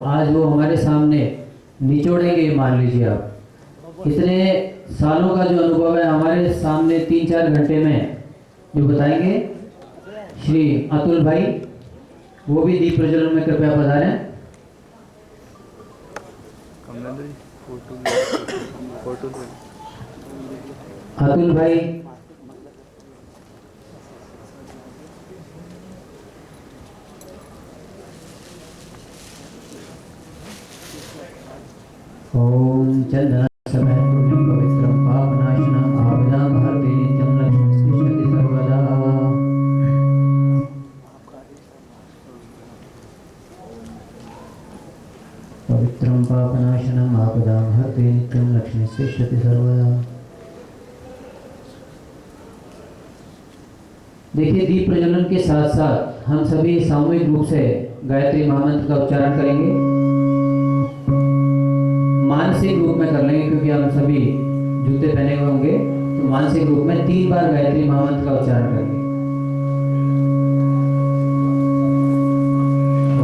आज वो हमारे सामने निचोड़ेंगे। मान लीजिए आप इतने सालों का जो अनुभव है हमारे सामने 3-4 घंटे में जो बताएंगे श्री अतुल भाई, वो भी दीप प्रज्वलन में कृपया पधारें। अतुल भाई ओम चंदन समय पुण्यम पवित्रम पापनाशनम आविदाम हरते नित्यम लक्ष्मी सर्वदा। पवित्रम पापनाशनम आविदाम हरते नित्यम लक्ष्मी सर्वदा। देखिए, दीप प्रज्वलन के साथ साथ हम सभी सामूहिक रूप से गायत्री महामंत्र का उच्चारण करेंगे। मानसिक रूप में कर लेंगे क्योंकि हम सभी जूते पहने हुए होंगे, तो मानसिक रूप में 3 बार गायत्री महामंत्र का उच्चारण करेंगे।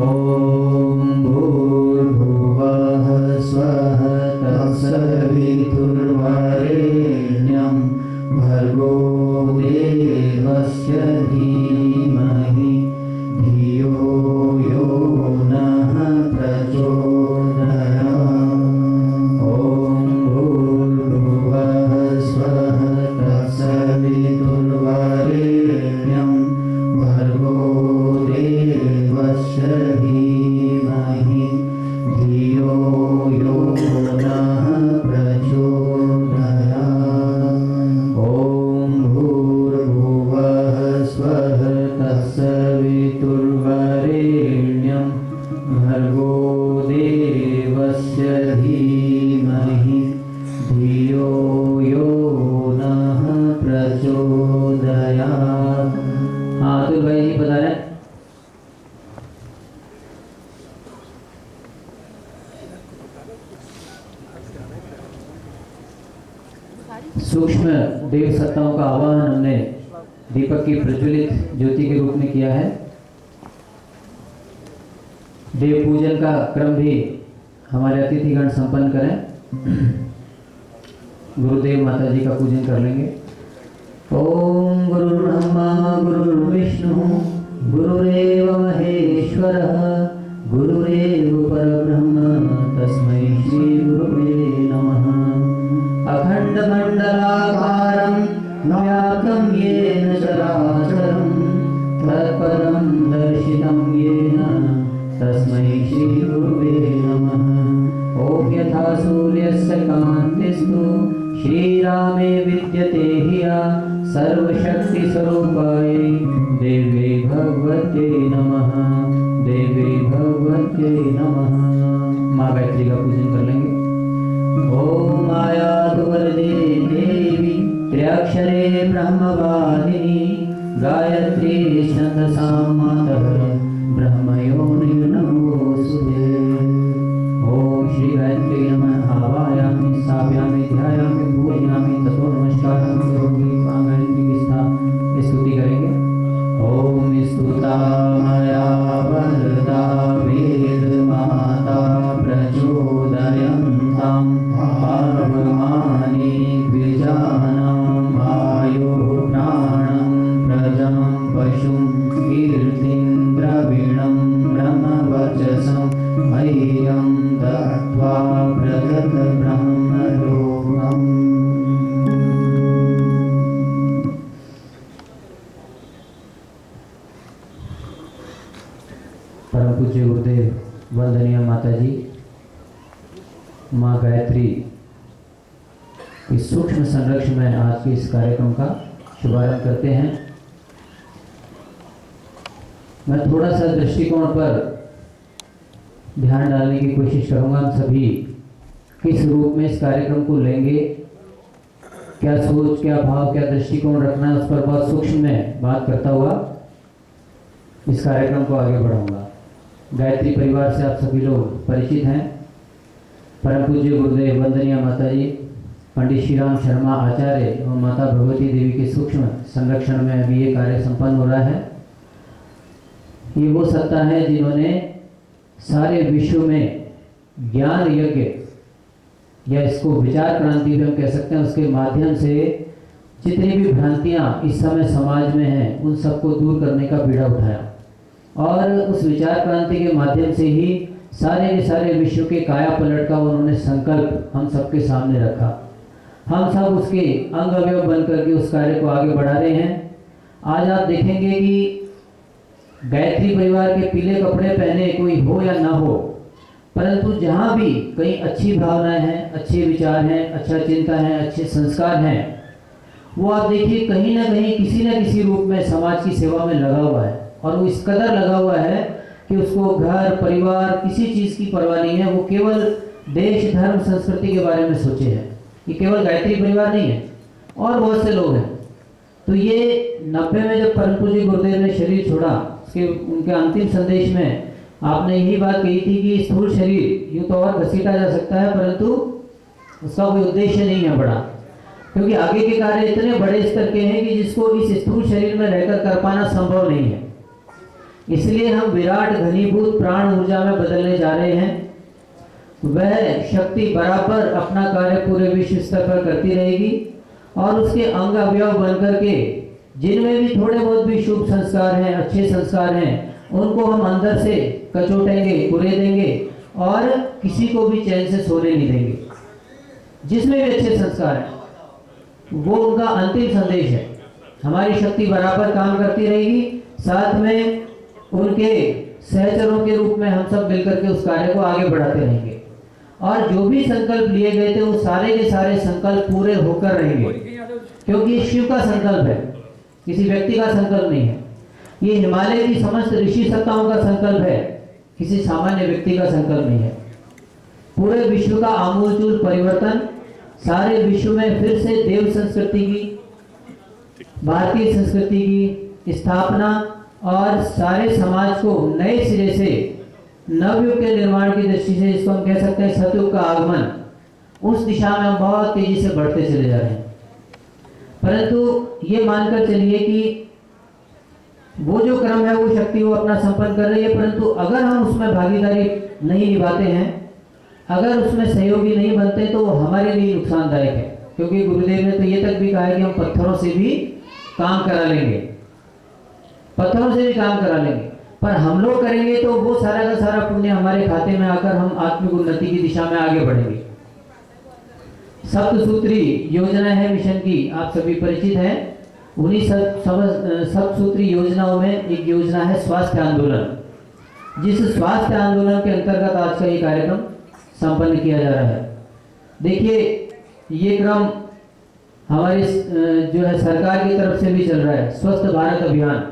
ओम भूर्भुवः स्वः तत्सवितुर्वरेण्यं भर्गो देवस्य धीमहि धियो यो नः प्रचोदयात्। ओम भूर्भुवः स्वः तत्सवितुर्वरेण्यं भर्गो देवस्य धीमहि धियो यो नः प्रचोदयात्। ओम भूर्भुवः स्वः तत्सवितुर्वरेण्यं भर्गो देवस्य धीमहि धियो यो नः प्रचोदयात्। हाँ अतुल भाई जी बता रहे हैं। सूक्ष्म देव सत्ताओं का आवाहन हमने दीपक की प्रज्वलित ज्योति के रूप में किया है। देव पूजन का क्रम भी हमारे अतिथिगण संपन्न करें। गुरुदेव माता जी का पूजन कर लेंगे। ओम गुरु ब्रह्मा गुरु विष्णु गुरुरेव महेश्वरः गुरुरेव परब्रह्म तस्मै श्री गुरुवे नमः। अखंडमंडलाकारं व्याप्तं येन चराचरं तत्परं दर्शितं येन तस्मै श्री गुरुवे नमः। ओम यथा सूर्यस्य कान्तिस्तु श्रीरामे विद्यते ह्यः सर्वशक्तिस्वरूपाय देवी भगवत्यै नमः। देवी भगवत्यै नमः। माँ गायत्री का पूजन कर लेंगे। ओम आयातु वरदे देवी त्र्यक्षरे ब्रह्मवादिनी गायत्री छन्दसां मातः ब्रह्मयोनिर्नमोऽस्तुते। ओम श्री गायत्री नमः। आवाहयामि स्थापयामि ध्यायामि पूजयामि ततो नमस्कारं करोमि। मां गायत्री की स्तुति करेंगे। ओम स्तुता मया वरदा वेद माता प्रचोदयन्तां पावमानि द्विजानां आयुः प्राणं प्रजं पशुं कीर्तिं द्रविणं ब्रह्मवचसं मह्यं दत्त्वा प्रदत्त ब्रह्मलोकम्। परम पूज्य गुरुदेव वंदनीय माता जी माँ गायत्री इस सूक्ष्म संरक्षण में आज के इस कार्यक्रम का शुभारंभ करते हैं। मैं थोड़ा सा दृष्टिकोण पर ध्यान डालने की कोशिश करूंगा। हम सभी किस रूप में इस कार्यक्रम को लेंगे, क्या सोच, क्या भाव, क्या दृष्टिकोण रखना है, उस पर बहुत सूक्ष्म में बात करता हुआ इस कार्यक्रम को आगे बढ़ाऊंगा। गायत्री परिवार से आप सभी लोग परिचित हैं। परम पूज्य गुरुदेव वंदनीय माता जी पंडित श्रीराम शर्मा आचार्य एवं माता भगवती देवी के सूक्ष्म संरक्षण में अभी ये कार्य संपन्न हो रहा है। ये वो सत्ता है जिन्होंने सारे विश्व में ज्ञान यज्ञ या इसको विचार क्रांति भी हम कह सकते हैं, उसके माध्यम से जितनी भी भ्रांतियां इस समय समाज में हैं उन सबको दूर करने का बीड़ा उठाया। और उस विचार क्रांति के माध्यम से ही सारे के सारे विश्व के काया पलट का उन्होंने संकल्प हम सबके सामने रखा। हम सब उसके अंग अवयव बन करके उस कार्य को आगे बढ़ा रहे हैं। आज आप देखेंगे कि गायत्री परिवार के पीले कपड़े पहने कोई हो या ना हो, परंतु जहाँ भी कहीं अच्छी भावनाएं हैं, अच्छे विचार हैं, अच्छा चिंता है, अच्छे संस्कार हैं, वो आप देखिए कहीं ना कहीं किसी न किसी रूप में समाज की सेवा में लगा हुआ है। और वो इस कदर लगा हुआ है कि उसको घर परिवार किसी चीज़ की परवाह नहीं है, वो केवल देश धर्म संस्कृति के बारे में सोचे है। ये केवल गायत्री परिवार नहीं है, और बहुत से लोग हैं। तो ये 90 में जब परम पूज्य गुरुदेव ने शरीर छोड़ा, उसके उनके अंतिम संदेश में आपने यही बात कही थी कि स्थूल शरीर यूँ तो और घसीटा जा सकता है, परंतु उसका कोई उद्देश्य नहीं है बड़ा, क्योंकि आगे के कार्य इतने बड़े स्तर के हैं कि जिसको इस स्थूल शरीर में रहकर कर पाना संभव नहीं है। इसलिए हम विराट घनीभूत प्राण ऊर्जा में बदलने जा रहे हैं। वह शक्ति बराबर अपना कार्य पूरे विश्व स्तर पर करती रहेगी, और उसके अंग अवयव बनकर के जिनमें भी थोड़े बहुत भी शुभ संस्कार हैं, अच्छे संस्कार हैं, उनको हम अंदर से कचोटेंगे, कुरेदेंगे और किसी को भी चैन से सोने नहीं देंगे। जिसमें भी अच्छे संस्कार हैं वो उनका अंतिम संदेश है। हमारी शक्ति बराबर काम करती रहेगी, साथ में उनके सहचरों के रूप में हम सब मिलकर के उस कार्य को आगे बढ़ाते रहेंगे। और जो भी संकल्प लिए गए थे वो सारे के सारे संकल्प पूरे होकर रहेंगे, क्योंकि ये शिव का संकल्प है, किसी व्यक्ति का संकल्प नहीं है। ये हिमालय की समस्त ऋषि सत्ताओं का संकल्प है, किसी सामान्य व्यक्ति का संकल्प नहीं है। पूरे विश्व का आमूलचूल परिवर्तन, सारे विश्व में फिर से देव संस्कृति की, भारतीय संस्कृति की स्थापना और सारे समाज को नए सिरे से नवयुग के निर्माण की दृष्टि से, जिसको हम कह सकते हैं सतयुग का आगमन, उस दिशा में हम बहुत तेजी से बढ़ते चले जा रहे हैं। परंतु ये मानकर चलिए कि वो जो क्रम है वो शक्ति वो अपना संपन्न कर रही है, परंतु अगर हम उसमें भागीदारी नहीं निभाते हैं, अगर उसमें सहयोगी नहीं बनते, तो वो हमारे लिए नुकसानदायक है। क्योंकि गुरुदेव ने तो ये तक भी कहा है कि हम पत्थरों से भी काम करा लेंगे, पत्थरों से भी काम करा लेंगे, पर हम लोग करेंगे तो वो सारा का सारा पुण्य हमारे खाते में आकर हम आत्मिक उन्नति की दिशा में आगे बढ़ेंगे। सप्तसूत्री योजना है मिशन की, आप सभी परिचित हैं। उन्हीं सप्तसूत्री योजनाओं में एक योजना है स्वास्थ्य आंदोलन, जिस स्वास्थ्य आंदोलन के अंतर्गत आज का ये कार्यक्रम संपन्न किया जा रहा है। देखिए ये क्रम हमारी जो है सरकार की तरफ से भी चल रहा है, स्वस्थ भारत अभियान।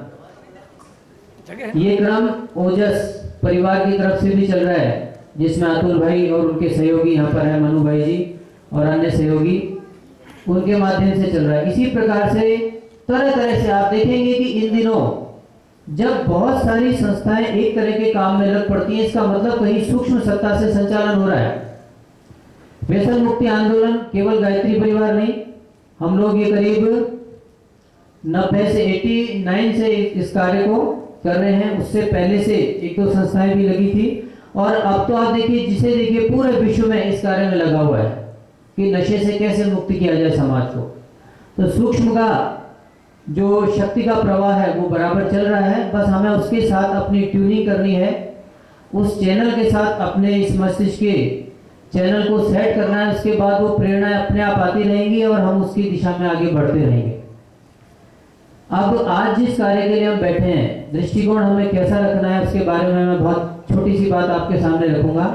ये क्रम ओजस परिवार की तरफ से भी चल रहा है, जिसमें अतुल भाई और उनके सहयोगी यहाँ पर है, मनु भाई जी और अन्य सहयोगी, उनके माध्यम से चल रहा है। इसी प्रकार से तरह तरह से आप देखेंगे कि इन दिनों जब बहुत सारी संस्थाएं एक तरह के काम में लग पड़ती हैं, इसका मतलब कहीं सूक्ष्म सत्ता से संचालन हो रहा है। व्यसन मुक्ति आंदोलन केवल गायत्री परिवार नहीं, हम लोग ये करीब 90 से 89 से इस कार्य को कर रहे हैं। उससे पहले से एक दो संस्थाएं भी लगी थी, और अब तो आप देखिए जिसे देखिए पूरे विश्व में इस कार्य में लगा हुआ है कि नशे से कैसे मुक्त किया जाए समाज को। तो सूक्ष्म का जो शक्ति का प्रवाह है वो बराबर चल रहा है, बस हमें उसके साथ अपनी ट्यूनिंग करनी है, उस चैनल के साथ अपने इस मस्तिष्क के चैनल को सेट करना है। उसके बाद वो प्रेरणाएं अपने आप आती रहेंगी और हम उसकी दिशा में आगे बढ़ते रहेंगे। अब आज जिस कार्य के लिए हम बैठे हैं, दृष्टिकोण हमें कैसा रखना है उसके बारे में मैं बहुत छोटी सी बात आपके सामने रखूंगा।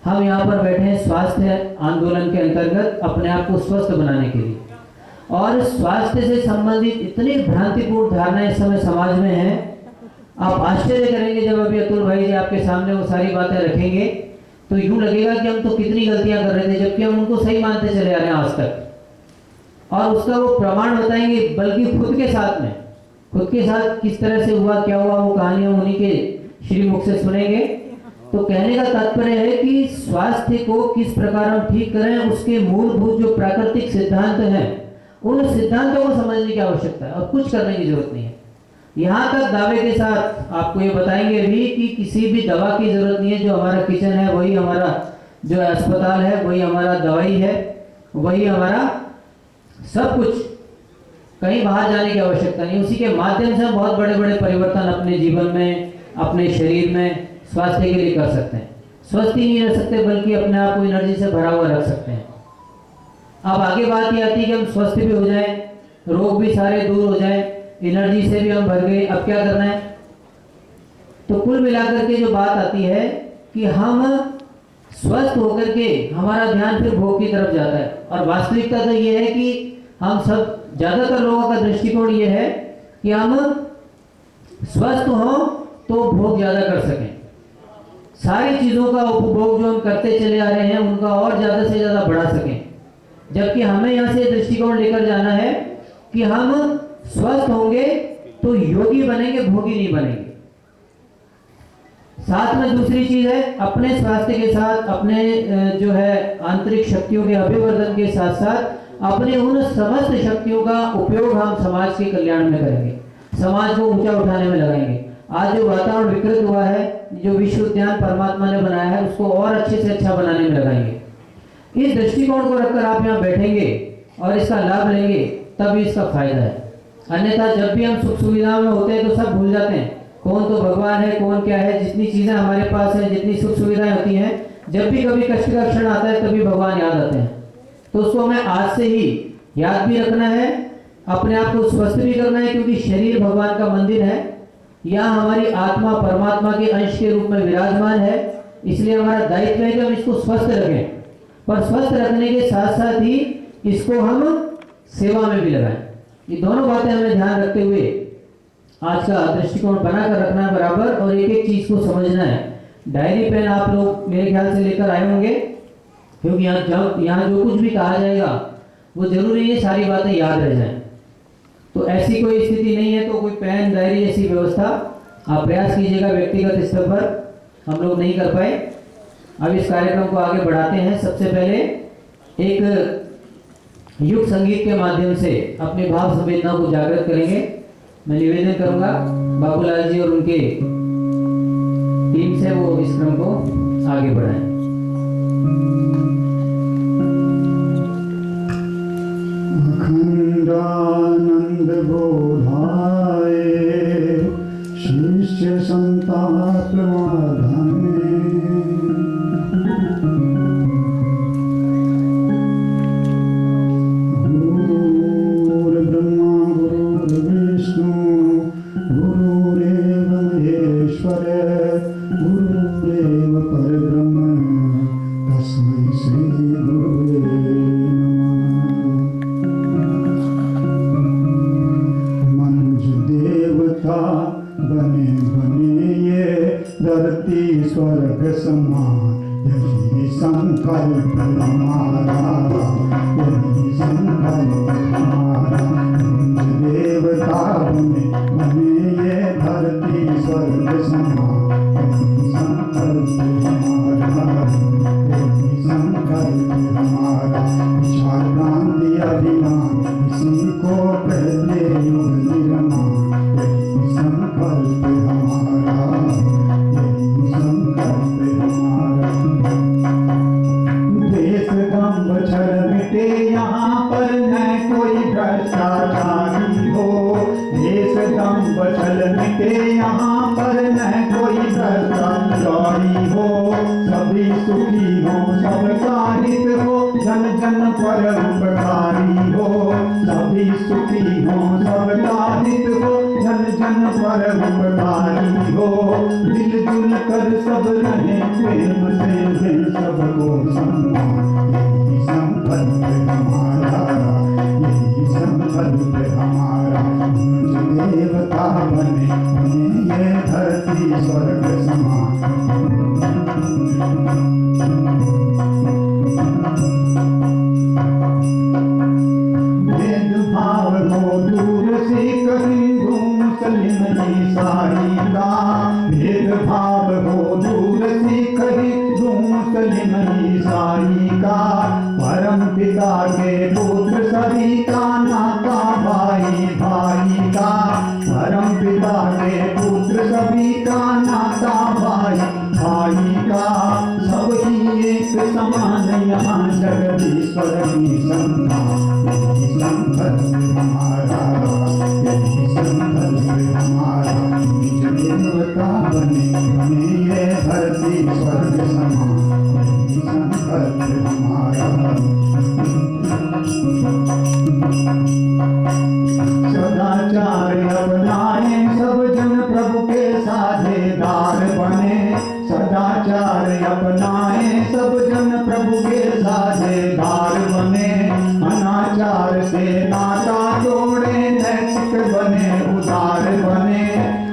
हम यहाँ पर बैठे हैं स्वास्थ्य आंदोलन के अंतर्गत अपने आप को स्वस्थ बनाने के लिए, और स्वास्थ्य से संबंधित इतनी भ्रांतिपूर्ण धारणाएं इस समय समाज में हैं, आप आश्चर्य करेंगे जब अभी अतुल भाई जी आपके सामने वो सारी बातें रखेंगे, तो यूं लगेगा कि हम तो कितनी गलतियां कर रहे थे, जबकि हम उनको सही मानते चले आ रहे हैं आज तक। और उसका वो प्रमाण बताएंगे, बल्कि खुद के साथ में, खुद के साथ किस तरह से हुआ, क्या हुआ, वो कहानियां उन्हीं के श्रीमुख से सुनेंगे। तो कहने का तात्पर्य है कि स्वास्थ्य को किस प्रकार हम ठीक करें, उसके मूलभूत जो प्राकृतिक सिद्धांत हैं, उन सिद्धांतों को समझने की आवश्यकता है और कुछ करने की जरूरत नहीं है। यहाँ तक दावे के साथ आपको ये बताएंगे भी कि किसी भी दवा की जरूरत नहीं है। जो हमारा किचन है वही हमारा जो अस्पताल है, वही हमारा दवाई है, वही हमारा सब कुछ। कहीं बाहर जाने की आवश्यकता नहीं। उसी के माध्यम से हम बहुत बड़े बड़े परिवर्तन अपने जीवन में, अपने शरीर में, स्वास्थ्य के लिए कर सकते हैं। स्वस्थ ही नहीं रह सकते बल्कि अपने आप को एनर्जी से भरा हुआ रख सकते हैं। अब आगे बात ये आती है कि हम स्वस्थ भी हो जाएं, रोग भी सारे दूर हो जाएं, एनर्जी से भी हम भर गए, अब क्या करना है? तो कुल मिलाकर के जो बात आती है कि हम स्वस्थ होकर के हमारा ध्यान फिर भोग की तरफ जाता है। और वास्तविकता तो ये है कि हम सब, ज्यादातर लोगों का दृष्टिकोण ये है कि हम स्वस्थ हों तो भोग ज्यादा कर सकें, सारी चीजों का उपभोग जो हम करते चले आ रहे हैं उनका और ज्यादा से ज्यादा बढ़ा सकें। जबकि हमें यहाँ से दृष्टिकोण लेकर जाना है कि हम स्वस्थ होंगे तो योगी बनेंगे, भोगी नहीं बनेंगे। साथ में दूसरी चीज है, अपने स्वास्थ्य के साथ, अपने जो है आंतरिक शक्तियों के अभिवर्धन के साथ साथ अपने उन समस्त शक्तियों का उपयोग हम समाज के कल्याण में करेंगे, समाज को ऊंचा उठाने में लगाएंगे। आज जो वातावरण विकृत हुआ है, जो विश्व उद्यान परमात्मा ने बनाया है, उसको और अच्छे से अच्छा बनाने में लगाएंगे। इस दृष्टिकोण को रखकर आप यहाँ बैठेंगे और इसका लाभ लेंगे, तभी इसका फायदा है। अन्यथा जब भी हम सुख सुविधाओं में होते हैं तो सब भूल जाते हैं कौन तो भगवान है, कौन क्या है। जितनी चीजें हमारे पास है, जितनी सुख सुविधाएं होती हैं, जब भी कभी कष्ट का क्षण आता है तभी भगवान याद आते हैं। तो उसको हमें आज से ही याद भी रखना है, अपने आप को स्वस्थ भी करना है, क्योंकि शरीर भगवान का मंदिर है। यहाँ हमारी आत्मा परमात्मा के अंश के रूप में विराजमान है, इसलिए हमारा दायित्व है कि हम इसको स्वस्थ रखें। पर स्वस्थ रखने के साथ साथ ही इसको हम सेवा में भी लगाएं। ये दोनों बातें हमें ध्यान रखते हुए आज का दृष्टिकोण बनाकर रखना है बराबर, और एक एक चीज को समझना है। डायरी पेन आप लोग मेरे ख्याल से लेकर आए होंगे, क्योंकि यहाँ जो कुछ भी कहा जाएगा वो जरूरी नहीं है सारी बातें याद रह जाएं। तो ऐसी कोई स्थिति नहीं है तो कोई पेन डायरी ऐसी व्यवस्था आप प्रयास कीजिएगा। व्यक्तिगत स्तर पर हम लोग नहीं कर पाए। अब इस कार्यक्रम को आगे बढ़ाते हैं। सबसे पहले एक युग संगीत के माध्यम से अपने भाव संवेदना को जागृत करेंगे। मैं निवेदन करूंगा बाबूलाल जी और उनके टीम से वो इस क्रम को आगे बढ़ाएं। अखंडानंद बोधाय शिष्य संतात्मधाने स्वर्ग समान यही संकल्प हमारा, यही संकल्प हमारा। देवता बने ये धरती स्वर्ग समान, यही संकल्प हमारा, यही संकल्प हमारा। इच्छा क्रांति अभिमान इसी को कहते युग निर्माण, यही संकल्प हमारा, देश दम्भ छल मिटे यहाँ पर न कोई भ्रष्टाचारी हो, देश दम्भ छल मिटे यहाँ पर न कोई भ्रष्टाचारी हो। सभी सुखी हो, सबका हित हो, जन जन पर उपकारी हो। सभी सुखी हो, सबका हित हो, जन जन पर उपकारी हो। मिलजुल कर सब रहे प्रेम से सबको सम्मान, यही संकल्प हमारा, यही संकल्प हमारा। देवता बने ये धरती स्वर्ग समान। भेदभाव को दूर से कर हिंदू मुस्लिम ईसाई का, भेदभाव को दूर से कर हिंदू मुस्लिम ईसाई का। परम पिता के पुत्र सभी का नाता भाई भाई का, परम पिता एक समान यहाँ जगदीश्वर की संतान, यही संकल्प हमारा, यही संकल्प हमारा। निज देवता बने बने ये धरती स्वर्ग समान, यही संकल्प हमारा। सदाचार अपनाए सब जन प्रभु के साझेदार बने, सदाचार अपनाए सब जन प्रभु के साझेदार बने। अनाचार से नाता तोड़े नैतिक बने उदार बने,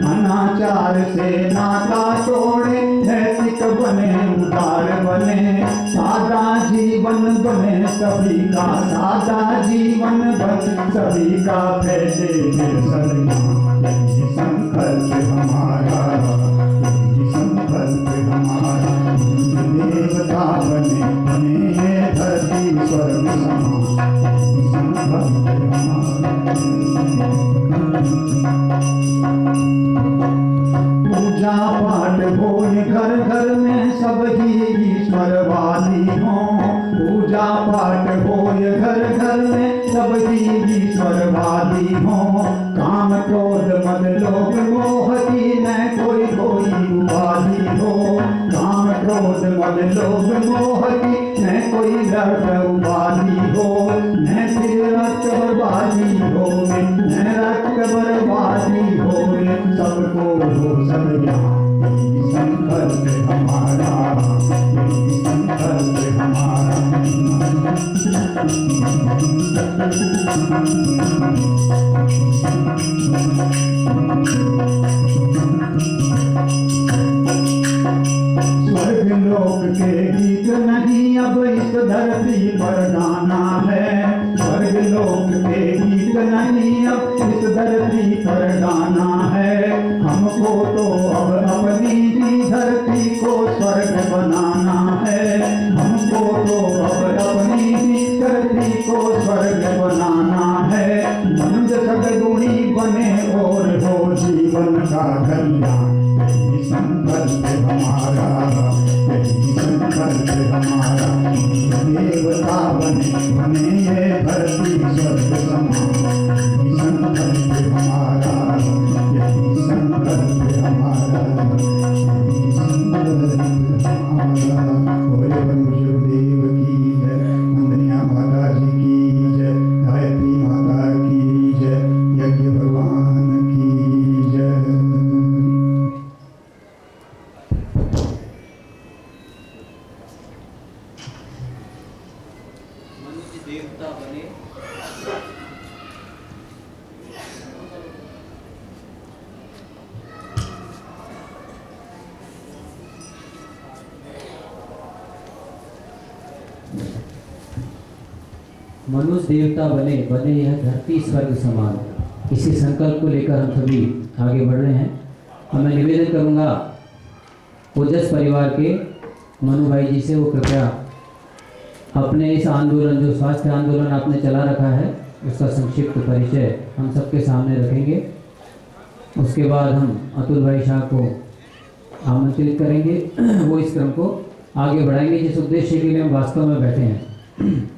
अनाचार से नाता तोड़े नैतिक बने उदार बने। सादा जीवन बने सभी का, सादा जीवन बने सभी का, फैले यही संकल्प हमारा, यही संकल्प हमारा। देवता बने बने ये धरती स्वर्ग समान, यही संकल्प हमारा। पूजा पाठ होए घर घर में सब ही ईश्वरवादी हों, पूजा पाठ होए घर घर में सब ही ईश्वरवादी हों। काम क्रोध मद लोभ मोह की न कोई कोई उपाधि हो, काम क्रोध मद लोभ मोह की न कोई व्यर्थ उपाधि हो। न फिर रक्त बर्बादी हो, न रक्त बर्बादी हो, सबको हो सब ज्ञान, यही संकल्प हमारा, यही संकल्प हमारा। स्वर्ग लोक के गीत नहीं अब इस धरती पर गाना है, स्वर्ग लोक के गीत नहीं अब इस धरती पर गाना है। हमको तो अब अपनी ही धरती को स्वर्ग बनाना है, हमको तो अब अपनी ही धरती को स्वर्ग बनाना है। मनुष्य सद्गुणी बने और हो जीवन का कल्याण, यही संकल्प हमारा, यही संकल्प हमारा। देवता बने बने ये धरती स्वर्ग समान, यही संकल्प हमारा, यही संकल्प हमारा, यही संकल्प हमारा। बोले गुरुदेव की जय, वंदनिया माता जी की जय, गायत्री माता की जय, यज्ञ भगवान की जय। मनुष्य देवता बने मनुष्य देवता बने बने यह धरती स्वर्ग समान। इसी संकल्प को लेकर हम सभी आगे बढ़ रहे हैं। और मैं निवेदन करूंगा ओजस परिवार के मनु भाई जी से, वो कृपया अपने इस आंदोलन, जो स्वास्थ्य आंदोलन आपने चला रखा है, उसका संक्षिप्त परिचय हम सबके सामने रखेंगे। उसके बाद हम अतुल भाई शाह को आमंत्रित करेंगे, वो इस क्रम को आगे बढ़ाएंगे जिस उद्देश्य के लिए हम वास्तव में बैठे हैं।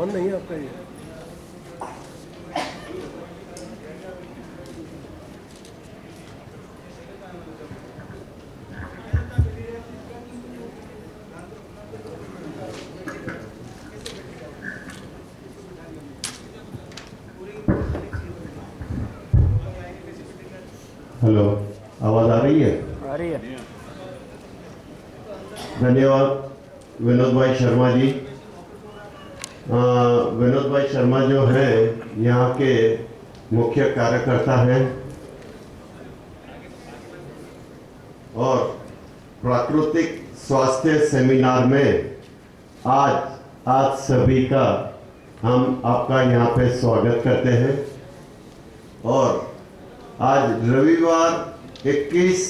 नहीं आता ये। हेलो, आवाज आ रही है? आ रही है। धन्यवाद विनोद भाई शर्मा जी। विनोद भाई शर्मा जो हैं यहाँ के मुख्य कार्यकर्ता हैं और प्राकृतिक स्वास्थ्य सेमिनार में आज सभी का हम आपका यहाँ पे स्वागत करते हैं। और आज रविवार 21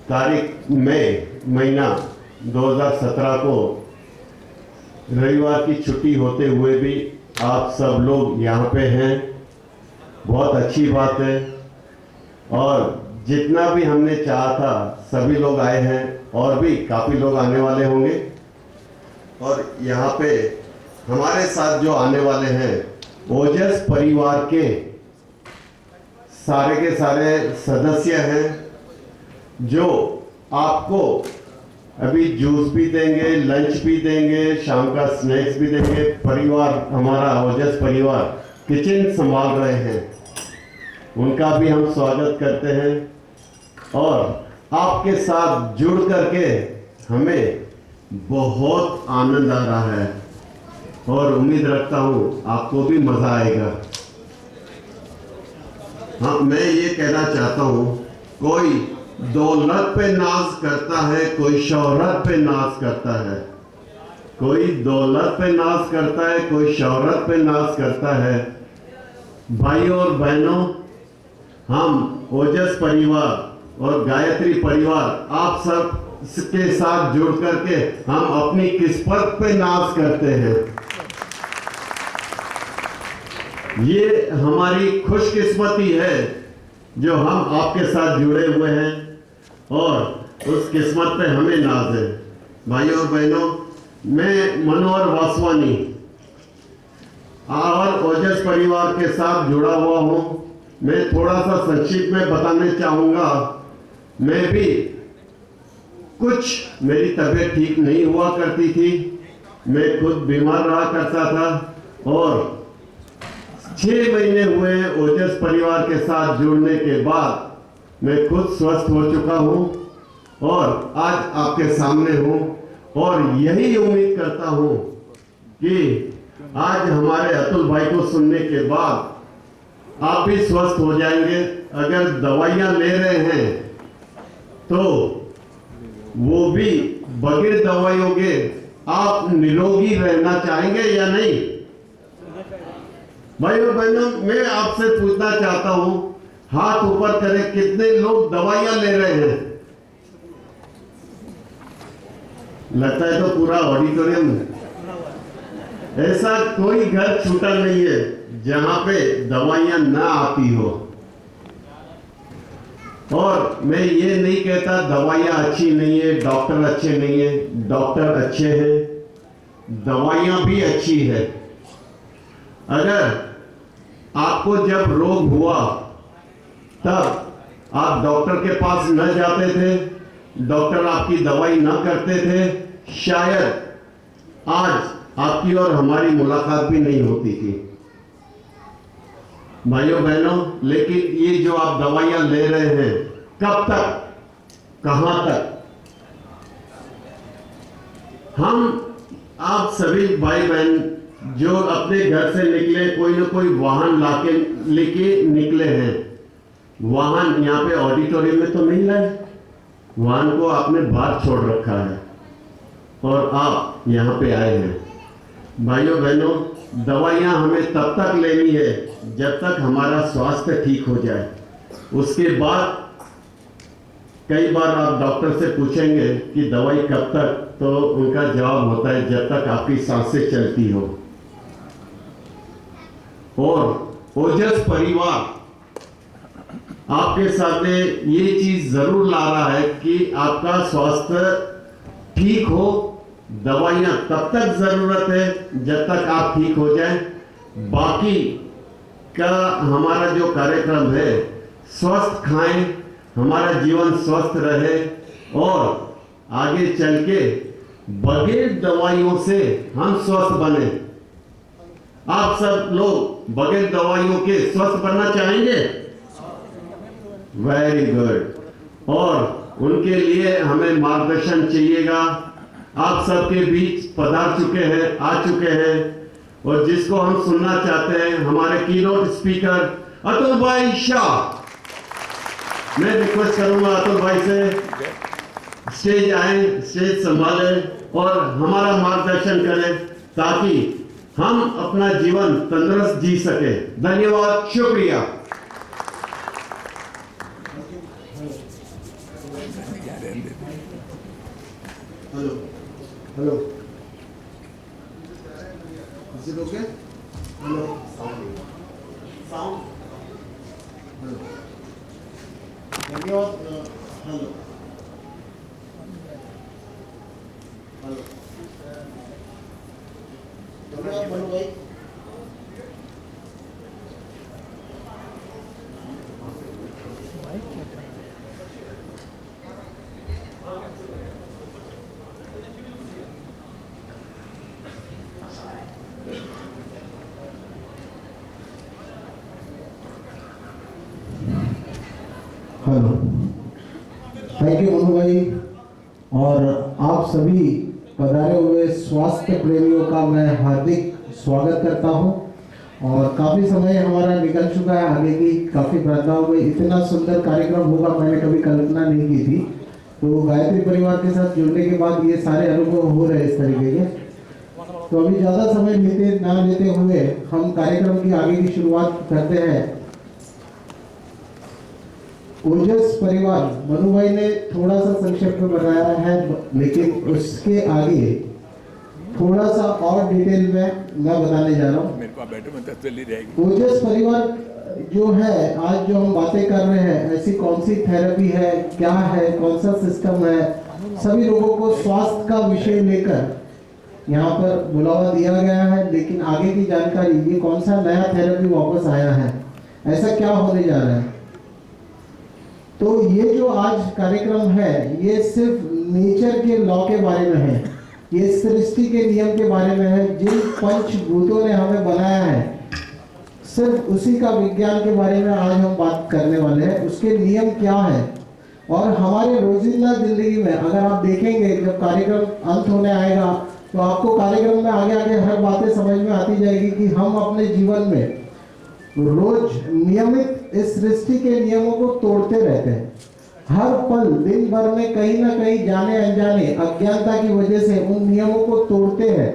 तारीख महीना 2017 को रविवार की छुट्टी होते हुए भी आप सब लोग यहाँ पे हैं, बहुत अच्छी बात है। और जितना भी हमने चाहा था सभी लोग आए हैं और भी काफ़ी लोग आने वाले होंगे। और यहाँ पे हमारे साथ जो आने वाले हैं ओजस परिवार के सारे सदस्य हैं, जो आपको अभी जूस भी देंगे, लंच भी देंगे, शाम का स्नैक्स भी देंगे। परिवार हमारा ओजस परिवार किचन संभाल रहे हैं, उनका भी हम स्वागत करते हैं। और आपके साथ जुड़ करके हमें बहुत आनंद आ रहा है और उम्मीद रखता हूँ आपको भी मज़ा आएगा। हाँ, मैं ये कहना चाहता हूँ, कोई दौलत पे नाज करता है, कोई शोहरत पे नाज करता है। कोई दौलत पे नाज करता है, कोई शोहरत पे नाज करता है। भाइयों और बहनों, हम ओजस परिवार और गायत्री परिवार आप सब के साथ जुड़ करके हम अपनी किस्मत पे नाज करते हैं। ये हमारी खुशकिस्मती है जो हम आपके साथ जुड़े हुए हैं और उस किस्मत पे हमें नाज है। भाइयों और बहनों, मैं मनोहर वासवानी और ओजस परिवार के साथ जुड़ा हुआ हूँ। मैं थोड़ा सा संक्षिप्त में बताना चाहूँगा। मैं भी मेरी तबीयत ठीक नहीं हुआ करती थी, मैं खुद बीमार रहा करता था और 6 महीने हुए ओजस परिवार के साथ जुड़ने के बाद मैं खुद स्वस्थ हो चुका हूँ और आज आपके सामने हूँ। और यही उम्मीद करता हूँ कि आज हमारे अतुल भाई को सुनने के बाद आप भी स्वस्थ हो जाएंगे। अगर दवाइयाँ ले रहे हैं तो वो भी बगैर दवाइयों के आप निरोगी रहना चाहेंगे या नहीं? भाइयों बहनों, मैं आपसे पूछना चाहता हूं, हाथ ऊपर करें, कितने लोग दवाइयां ले रहे हैं? लगता है तो पूरा ऑडिटोरियम। ऐसा कोई घर छूटा नहीं है जहां पे दवाइयां ना आती हो। और मैं ये नहीं कहता दवाइयाँ अच्छी नहीं है, डॉक्टर अच्छे नहीं है। डॉक्टर अच्छे हैं, दवाइयाँ भी अच्छी है। अगर आपको जब रोग हुआ तब आप डॉक्टर के पास न जाते थे, डॉक्टर आपकी दवाई न करते थे, शायद आज आपकी और हमारी मुलाकात भी नहीं होती थी। भाइयों बहनों, लेकिन ये जो आप दवाइयां ले रहे हैं, कब तक, कहां तक? हम आप सभी भाई बहन जो अपने घर से निकले, कोई ना कोई वाहन लेके निकले हैं। वाहन यहाँ पे ऑडिटोरियम में तो नहीं लाए, वाहन को आपने बाहर छोड़ रखा है और आप यहाँ पे आए हैं। भाइयों बहनों, दवाइयाँ हमें तब तक लेनी है जब तक हमारा स्वास्थ्य ठीक हो जाए। उसके बाद कई बार आप डॉक्टर से पूछेंगे कि दवाई कब तक, तो उनका जवाब होता है जब तक आपकी सांसें चलती हो। और ओजस परिवार आपके सामने ये चीज जरूर ला रहा है कि आपका स्वास्थ्य ठीक हो। दवाइयां तब तक जरूरत है जब तक आप ठीक हो जाए। बाकी का हमारा जो कार्यक्रम है, स्वस्थ खाएं, हमारा जीवन स्वस्थ रहे और आगे चल के बगैर दवाइयों से हम स्वस्थ बने। आप सब लोग बगैर दवाइयों के स्वस्थ बनना चाहेंगे? Very good. और उनके लिए हमें मार्गदर्शन चाहिएगा। आप सबके बीच पधार चुके हैं, आ चुके हैं, और जिसको हम सुनना चाहते हैं, हमारे कीनोट स्पीकर अतुल भाई शाह। मैं रिक्वेस्ट करूंगा अतुल भाई से, स्टेज आए, स्टेज संभालें और हमारा मार्गदर्शन करें ताकि हम अपना जीवन तंदुरुस्त जी सके। धन्यवाद, शुक्रिया। Hello hello, is it okay? Hello sound, hello, धन्यवाद। हेलो हेलो, धन्यवाद मनु भाई। हेलो, थैंक यू मनु भाई। और आप सभी पधारे हुए स्वास्थ्य प्रेमियों का मैं हार्दिक स्वागत करता हूं। और काफ़ी समय हमारा निकल चुका है, आगे की काफ़ी प्रार्थनाओं में इतना सुंदर कार्यक्रम होगा मैंने कभी कल्पना नहीं की थी। तो गायत्री परिवार के साथ जुड़ने के बाद ये सारे अनुभव हो रहे हैं इस तरीके के। तो अभी ज़्यादा समय लेते हुए हम कार्यक्रम की आगे की शुरुआत करते हैं। ओजस परिवार मनु भाई ने थोड़ा सा संक्षेप में बताया है, लेकिन उसके आगे थोड़ा सा और डिटेल में मैं बताने जा रहा हूँ। मेरे को बैठे में तसल्ली रहेगी। ओजस परिवार जो है, आज जो हम बातें कर रहे हैं, ऐसी कौन सी थेरेपी है, क्या है, कौन सा सिस्टम है, सभी लोगों को स्वास्थ्य का विषय लेकर यहाँ पर बुलावा दिया गया है। लेकिन आगे की जानकारी, ये कौन सा नया थेरेपी वापस आया है, ऐसा क्या होने जा रहा है। तो ये जो आज कार्यक्रम है, ये सिर्फ नेचर के लॉ के बारे में है, ये सृष्टि के नियम के बारे में है। जिन पंचभूतों ने हमें बनाया है, सिर्फ उसी का विज्ञान के बारे में आज हम बात करने वाले हैं। उसके नियम क्या है और हमारे रोजिंदा जिंदगी में अगर आप देखेंगे, जब कार्यक्रम अंत होने आएगा तो आपको कार्यक्रम में आगे आगे हर बातें समझ में आती जाएगी कि हम अपने जीवन में रोज नियमित इस सृष्टि के नियमों को तोड़ते रहते हैं। हर पल दिन भर में कहीं ना कहीं जाने अनजाने अज्ञानता की वजह से उन नियमों को तोड़ते हैं।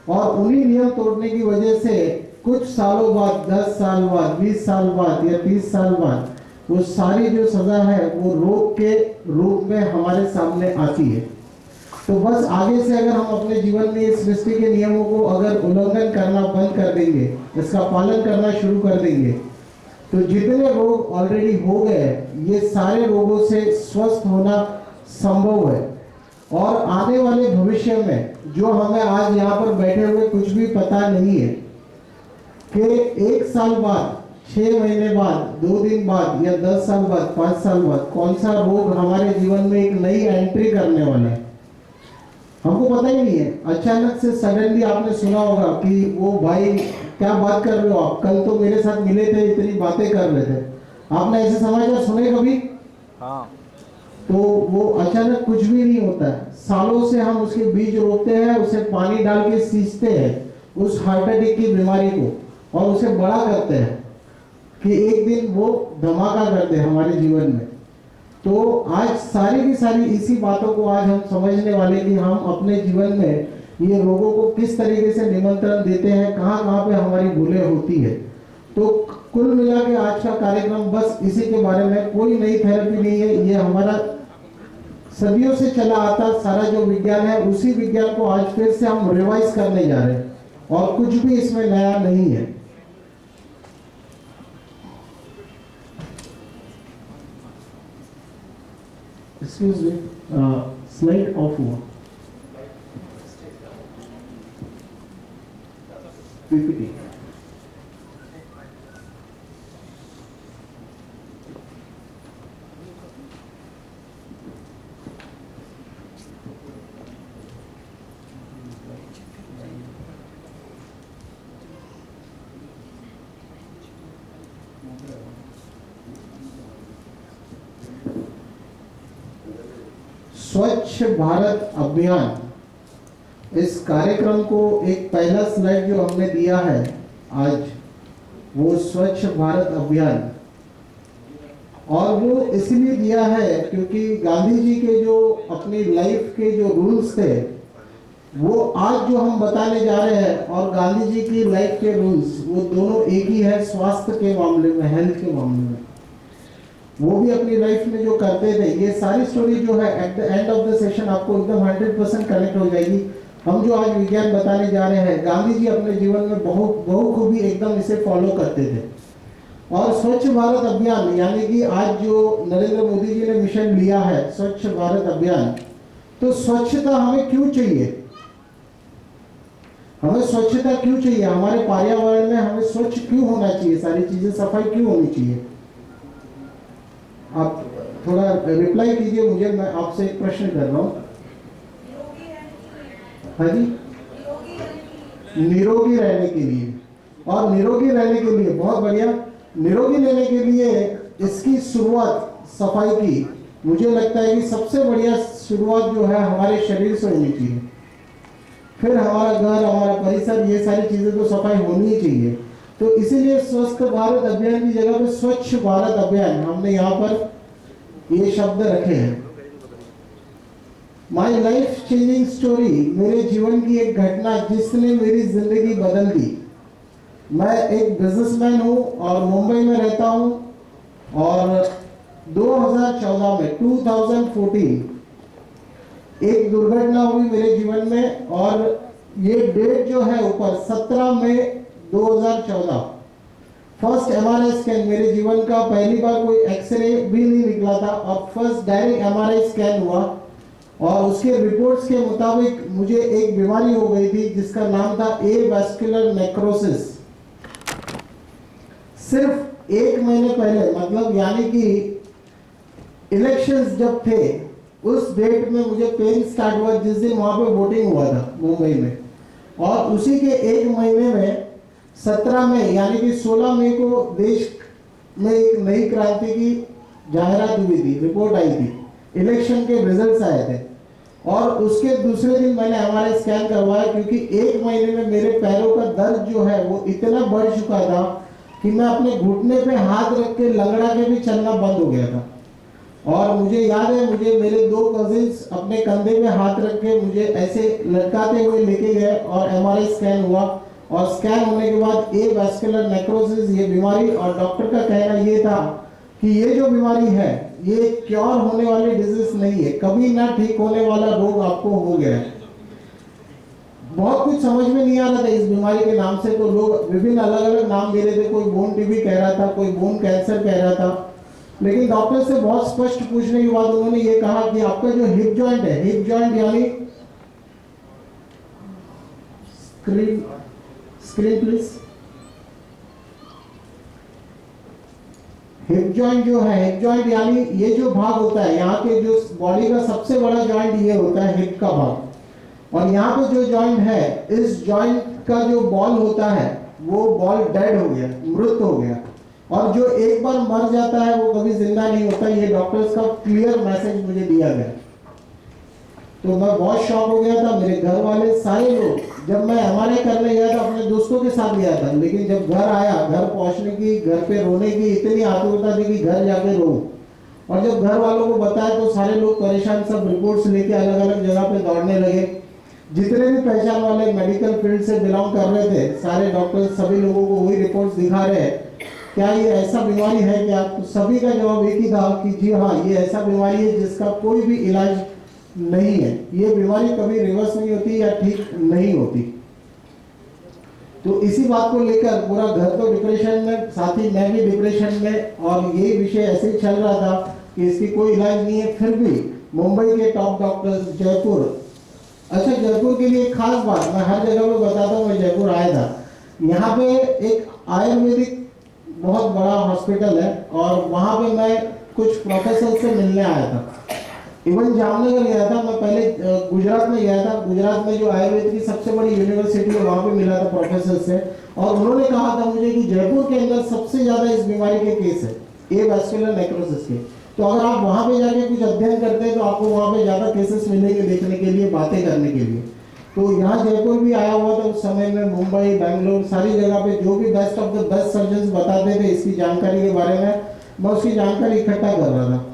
और उन्हीं नियम तोड़ने की वजह से कुछ सालों बाद, 10 साल बाद, 20 साल बाद या 30 साल बाद, वो सारी जो सजा है वो रोग के रूप में हमारे सामने आती है। तो बस आगे से अगर हम अपने जीवन में इस सृष्टि के नियमों को अगर उल्लंघन करना बंद कर देंगे, इसका पालन करना शुरू कर देंगे, तो जितने रोग ऑलरेडी हो गए, ये सारे रोगों से स्वस्थ होना संभव है। और आने वाले भविष्य में जो हमें आज यहाँ पर बैठे हुए कुछ भी पता नहीं है कि 1 साल बाद, 6 महीने बाद, 2 दिन बाद या 10 साल बाद, 5 साल बाद कौन सा रोग हमारे जीवन में एक नई एंट्री करने वाला है, हमको पता ही नहीं है। अचानक से सडनली आपने सुना होगा कि वो भाई क्या बात कर रहे हो आप, कल तो मेरे साथ मिले थे, इतनी बातें कर रहे थे। आपने ऐसे समाचार सुने कभी? हाँ। तो वो अचानक कुछ भी नहीं होता है। सालों से हम उसके बीज रोपते हैं, उसे पानी डाल के सींचते हैं उस हार्ट अटैक की बीमारी को, और उसे बड़ा करते हैं कि एक दिन वो धमाका कर दे हमारे जीवन में। तो आज सारी की सारी इसी बातों को आज हम समझने वाले कि हम अपने जीवन में ये रोगों को किस तरीके से निमंत्रण देते हैं, कहाँ कहाँ पे हमारी भूलें होती है। तो कुल मिला के आज का कार्यक्रम बस इसी के बारे में, कोई नई थेरेपी नहीं है। ये हमारा सदियों से चला आता सारा जो विज्ञान है, उसी विज्ञान को आज फिर से हम रिवाइज करने जा रहे हैं, और कुछ भी इसमें नया नहीं है। Excuse me, slide off हुआ, PPT। स्वच्छ भारत अभियान, इस कार्यक्रम को एक पहला स्लाइड जो हमने दिया है आज, वो स्वच्छ भारत अभियान। और वो इसलिए दिया है क्योंकि गांधी जी के जो अपनी लाइफ के जो रूल्स थे वो आज जो हम बताने जा रहे हैं, और गांधी जी की लाइफ के रूल्स वो दोनों एक ही है स्वास्थ्य के मामले में, हेल्थ के मामले में। वो भी अपनी लाइफ में जो करते थे, ये सारी स्टोरी जो है at the end of the session आपको एकदम 100% कनेक्ट हो जाएगी। हम जो आज विज्ञान बताने जा रहे हैं, गांधी जी अपने जीवन में बहुखूबी एकदम इसे फॉलो करते थे। और स्वच्छ भारत अभियान, यानी कि आज जो नरेंद्र मोदी जी ने मिशन लिया है स्वच्छ भारत अभियान, तो स्वच्छता हमें क्यों चाहिए? हमें स्वच्छता क्यों चाहिए? हमारे पर्यावरण में हमें स्वच्छ क्यों होना चाहिए? सारी चीजें सफाई क्यों होनी चाहिए? आप थोड़ा रिप्लाई कीजिए मुझे, मैं आपसे एक प्रश्न कर रहा हूँ। हाँ जी, निरोगी रहने के लिए। और निरोगी रहने के लिए बहुत बढ़िया, निरोगी रहने के लिए इसकी शुरुआत सफाई की, मुझे लगता है कि सबसे बढ़िया शुरुआत जो है हमारे शरीर से होनी चाहिए। फिर हमारा घर, हमारा परिसर, ये सारी चीजें तो सफाई होनी ही चाहिए। तो इसीलिए स्वस्थ भारत अभियान की जगह पे स्वच्छ भारत अभियान हमने यहाँ पर ये शब्द रखे हैं। माई लाइफ चेंजिंग स्टोरी, मेरे जीवन की एक घटना जिसने मेरी जिंदगी बदल दी। मैं एक बिजनेसमैन हूँ और मुंबई में रहता हूँ, और 2014 में 2014 एक दुर्घटना हुई मेरे जीवन में, और ये डेट जो है ऊपर 17 मई 2014, फर्स्ट एमआरआई स्कैन मेरे जीवन का, पहली बार कोई एक्सरे भी नहीं निकला था और फर्स्ट डायरेक्ट एमआरआई स्कैन हुआ, और उसके रिपोर्ट्स के मुताबिक मुझे एक बीमारी हो गई थी जिसका नाम था एवास्कुलर नेक्रोसिस। सिर्फ एक महीने पहले, मतलब यानी कि इलेक्शंस जब थे उस डेट में मुझे पेन स्टार्ट हुआ, जिस दिन वहां पे वोटिंग हुआ था मुंबई में, और उसी के एक महीने में 17 मई यानी कि 16 मई को देश में एक नई क्रांति की जाहिरात हुई थी, रिपोर्ट आई थी, इलेक्शन के रिजल्ट्स आए थे। और उसके दूसरे दिन मैंने एमआरआई स्कैन करवाया, क्योंकि एक महीने में मेरे पैरों का दर्द जो है वो इतना बढ़ चुका था कि मैं अपने घुटने पे हाथ रख के लंगड़ा के भी चलना बंद हो गया था। और मुझे याद है, मुझे मेरे 2 कजिन्स अपने कंधे पे हाथ रख के मुझे ऐसे लटकाते हुए लेके गए और एमआरआई स्कैन हुआ, और स्कैन होने के बाद एवास्कुलर नेक्रोसिस ये बीमारी, और डॉक्टर का कहना ये था कि ये जो बीमारी है ये क्योर होने वाली डिजीज नहीं है, कभी ना ठीक होने वाला रोग आपको हो गया है। बहुत कुछ समझ में नहीं आ रहा था इस बीमारी के नाम से, तो लोग विभिन्न अलग अलग नाम दे रहे थे, कोई बोन टीबी कह रहा था, कोई बोन कैंसर कह रहा था। लेकिन डॉक्टर से बहुत स्पष्ट पूछने के बाद उन्होंने ये कहा कि आपका जो हिप जॉइंट है, हिप जॉइंट यानी स्क्रीन प्लीज, हिप जॉइंट जो है, हिप जॉइंट यानी ये जो भाग होता है यहाँ के जो बॉडी का सबसे बड़ा जॉइंट ये होता है हिप का भाग, और यहाँ पे जो जॉइंट है, इस जॉइंट का जो बॉल होता है वो बॉल डेड हो गया, मृत हो गया, और जो एक बार मर जाता है वो कभी जिंदा नहीं होता। ये डॉक्टर्स का क्लियर मैसेज मुझे दिया गया। तो मैं बहुत शॉक हो गया था, मेरे घर वाले सारे लोग, जब मैं एमआरआई करने गया था अपने दोस्तों के साथ गया था, लेकिन जब घर आया, घर पहुंचने की, घर पे रोने की इतनी आतुरता थी कि घर जाके रो, और जब घर वालों को बताया तो सारे लोग परेशान, सब रिपोर्ट्स लेके अलग अलग जगह पे दौड़ने लगे। जितने भी पहचान वाले मेडिकल फील्ड से बिलोंग कर रहे थे, सारे डॉक्टर सभी लोगों को वही रिपोर्ट्स दिखा रहे हैं, क्या ये ऐसा बीमारी है क्या? तो सभी का जवाब एक ही था कि जी हाँ, ये ऐसा बीमारी है जिसका कोई भी इलाज नहीं है, ये बीमारी कभी रिवर्स नहीं होती या ठीक नहीं होती। तो इसी बात को लेकर पूरा घर तो डिप्रेशन में, साथ ही मैं भी डिप्रेशन में, और ये विषय ऐसे ही चल रहा था कि इसकी कोई इलाज नहीं है। फिर भी मुंबई के टॉप डॉक्टर्स, जयपुर, अच्छा जयपुर के लिए खास बात मैं हर जगह पे बताता हूँ, मैं जयपुर आया था, यहाँ पे एक आयुर्वेदिक बहुत बड़ा हॉस्पिटल है, और वहाँ पे मैं कुछ प्रोफेसर से मिलने आया था। इवन जामनगर गया था मैं, पहले गुजरात में गया था, गुजरात में जो आयुर्वेद की सबसे बड़ी यूनिवर्सिटी है वहाँ पे मिला था प्रोफेसर से, और उन्होंने कहा था मुझे कि जयपुर के अंदर सबसे ज्यादा इस बीमारी के केस है, एवास्कुलर नेक्रोसिस के। तो अगर आप वहाँ पे जाके कुछ अध्ययन करते हैं तो आपको वहाँ पे ज्यादा केसेस मिलेंगे देखने के लिए, बातें करने के लिए। तो यहाँ जयपुर भी आया हुआ था उस समय में, मुंबई, बेंगलोर, सारी जगह पे जो भी best of the best surgeons बताते थे इसकी जानकारी के बारे में, मैं उसकी जानकारी इकट्ठा कर रहा था।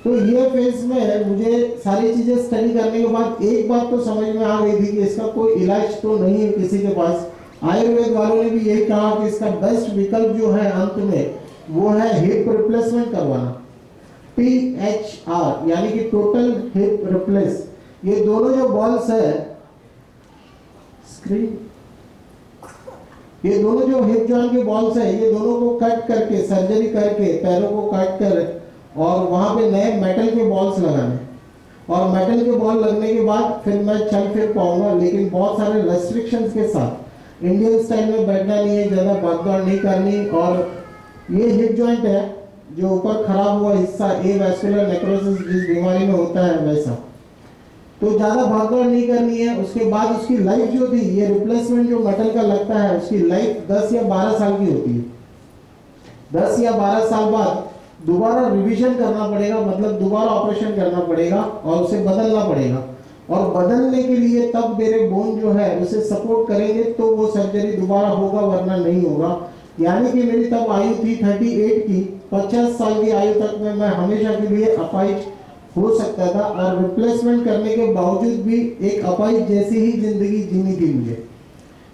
तो ये फेज में मुझे सारी चीज़ें स्टडी करने के बाद एक बात तो समझ में आ गई थी कि इसका कोई इलाज तो नहीं है किसी के पास। आयुर्वेद वालों ने भी यही कहा कि इसका बेस्ट विकल्प जो है अंत में वो है हिप रिप्लेसमेंट करवाना, THR यानी कि टोटल हिप रिप्लेस। ये दोनों जो बॉल्स है स्क्रीन, ये दोनों जो हिप जॉइंट के बॉल्स है ये दोनों को कट करके सर्जरी करके पैरों को काट कर और वहां पे नए मेटल के बॉल्स लगाने, और मेटल के बॉल लगने के बाद फिर मैं चल फिर पाऊंगा, लेकिन बहुत सारे रेस्ट्रिक्शंस के साथ। इंडियन स्टाइल में बैठना नहीं है, ज़्यादा भागदौड़ नहीं करनी, और ये हिप जॉइंट है जो ऊपर खराब हुआ हिस्सा एवास्कुलर नेक्रोसिस जिस बीमारी में होता है वैसा, तो ज़्यादा भागदौड़ नहीं करनी है। उसके बाद उसकी लाइफ जो थी, ये रिप्लेसमेंट जो मेटल का लगता है उसकी लाइफ 10 या 12 साल की होती है। 10 या 12 साल बाद दोबारा रिवीजन करना पड़ेगा, मतलब दोबारा ऑपरेशन करना पड़ेगा और उसे बदलना पड़ेगा, और बदलने के लिए तब मेरे बोन जो है उसे सपोर्ट करेंगे तो वो सर्जरी दोबारा होगा, वरना नहीं होगा। यानी कि मेरी तब आयु थी 38 की, 50 साल की आयु तक में मैं हमेशा के लिए अपाहिज हो सकता था, और रिप्लेसमेंट करने के बावजूद भी एक अपाहिज जैसी ही जिंदगी जीनी थी मुझे।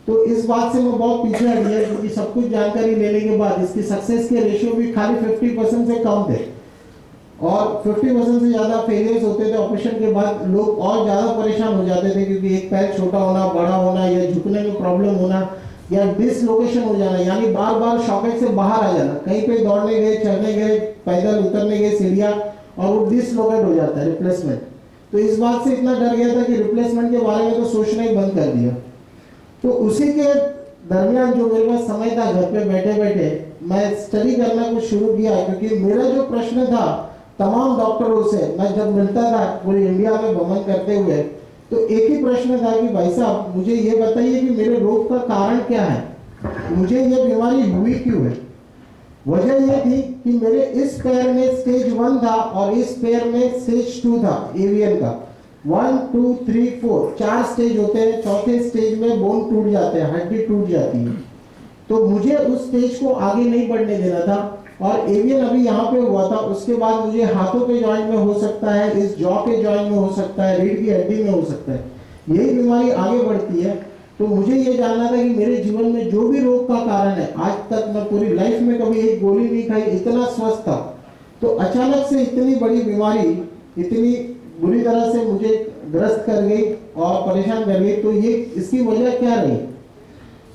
तो इस बात से मैं बहुत पीछे हट गया, क्योंकि सब कुछ जानकारी लेने के बाद इसकी सक्सेस के रेशियो भी खाली 50% से कम थे, और 50% से ज़्यादा फेलियर्स होते थे ऑपरेशन के बाद। लोग और ज़्यादा परेशान हो जाते थे, क्योंकि एक पैर छोटा होना, बड़ा होना, या झुकने में प्रॉब्लम होना, या डिसलोकेशन हो जाना, यानी बार बार सॉकेट से बाहर आ जाना। कहीं पे दौड़ने गए, चढ़ने गए, पैदल उतरने गए सीढ़ियाँ, और वो डिसलोकेट हो जाता है रिप्लेसमेंट। तो इस बात से इतना डर गया था कि रिप्लेसमेंट के बारे में तो सोचना ही बंद कर दिया। तो उसी के दरमियान जो मेरे पास समय था, घर पे बैठे बैठे मैं स्टडी करना कुछ शुरू किया, क्योंकि मेरा जो प्रश्न था तमाम डॉक्टरों से मैं जब मिलता था पूरी इंडिया में भ्रमण करते हुए, तो एक ही प्रश्न था कि भाई साहब मुझे ये बताइए कि मेरे रोग का कारण क्या है, मुझे ये बीमारी हुई क्यों है। वजह ये थी कि मेरे इस पैर में स्टेज 1 था और इस पैर में स्टेज 2 था एवियन का। 1 2 3 4 4 स्टेज होते हैं। चौथे स्टेज में बोन टूट जाते हैं, हड्डी टूट जाती है। तो मुझे उस स्टेज को आगे नहीं बढ़ने देना था, और एवियन अभी यहाँ पे हुआ था। उसके बाद मुझे हाथों के जॉइंट में हो सकता है, इस जॉ के जॉइंट में हो सकता है, रीढ़ की हड्डी में हो सकता है। यही बीमारी आगे बढ़ती है। तो मुझे ये जानना था कि मेरे जीवन में जो भी रोग का कारण है, आज तक मैं पूरी लाइफ में कभी एक गोली नहीं खाई, इतना स्वस्थ था, तो अचानक से इतनी बड़ी बीमारी इतनी बुरी तरह से मुझे ग्रस्त कर गई और परेशान कर गई। तो ये इसकी वजह क्या रही?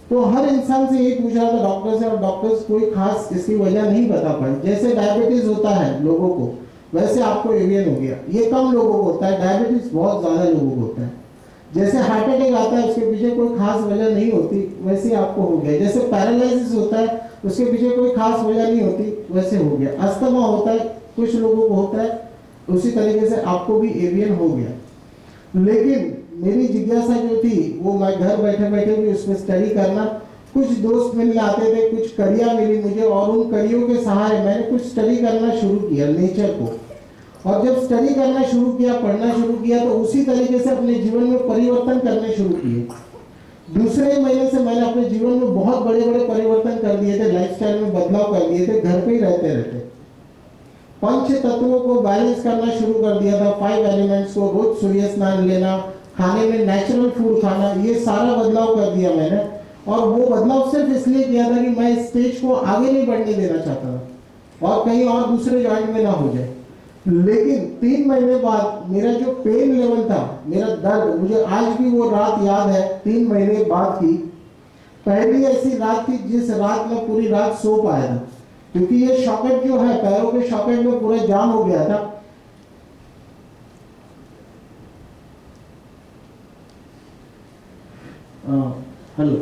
तो हर इंसान से ये पूछ रहा था डॉक्टर से, और डॉक्टर्स कोई खास इसकी वजह नहीं बता पाए। जैसे डायबिटीज होता है लोगों को, वैसे आपको एवियन हो गया। ये कम लोगों को होता है, डायबिटीज बहुत ज्यादा लोगों को होता है। जैसे हार्ट अटैक आता है, उसके पीछे कोई खास वजह नहीं होती, वैसे आपको हो गया। जैसे पैरालिसिस होता है, उसके पीछे कोई खास वजह नहीं होती, वैसे हो गया। अस्थमा होता है, कुछ लोगों को होता है, उसी तरीके से आपको भी एवियन हो गया। लेकिन मेरी जिज्ञासा जो थी वो मैं घर बैठे बैठे भी उसमें स्टडी करना। कुछ दोस्त मिलने आते थे, कुछ कड़ियाँ मिली मुझे, और उन कड़ियों के सहारे मैंने कुछ स्टडी करना शुरू किया नेचर को। और जब स्टडी करना शुरू किया, पढ़ना शुरू किया, तो उसी तरीके से अपने जीवन में परिवर्तन करने शुरू किए। दूसरे ही महीने से मैंने अपने जीवन में बहुत बड़े बड़े परिवर्तन कर दिए थे, लाइफस्टाइल में बदलाव कर दिए थे, घर पे ही रहते रहते। पंच तत्वों को बैलेंस करना शुरू कर दिया था, 5 एलिमेंट्स को, रोज सूर्य स्नान लेना, खाने में नेचुरल फूड खाना, ये सारा बदलाव कर दिया मैंने। और वो बदलाव सिर्फ इसलिए किया था कि मैं इस स्टेज को आगे नहीं बढ़ने देना चाहता था और कहीं और दूसरे जॉइंट में ना हो जाए। लेकिन 3 महीने बाद मेरा जो पेन लेवल था, मेरा दर्द, मुझे आज भी वो रात याद है, 3 महीने बाद की पहली ऐसी रात थी जिस रात में पूरी रात सो पाया था, क्योंकि ये सॉकेट जो है पैरों के सॉकेट में पूरा जाम हो गया था। हेलो,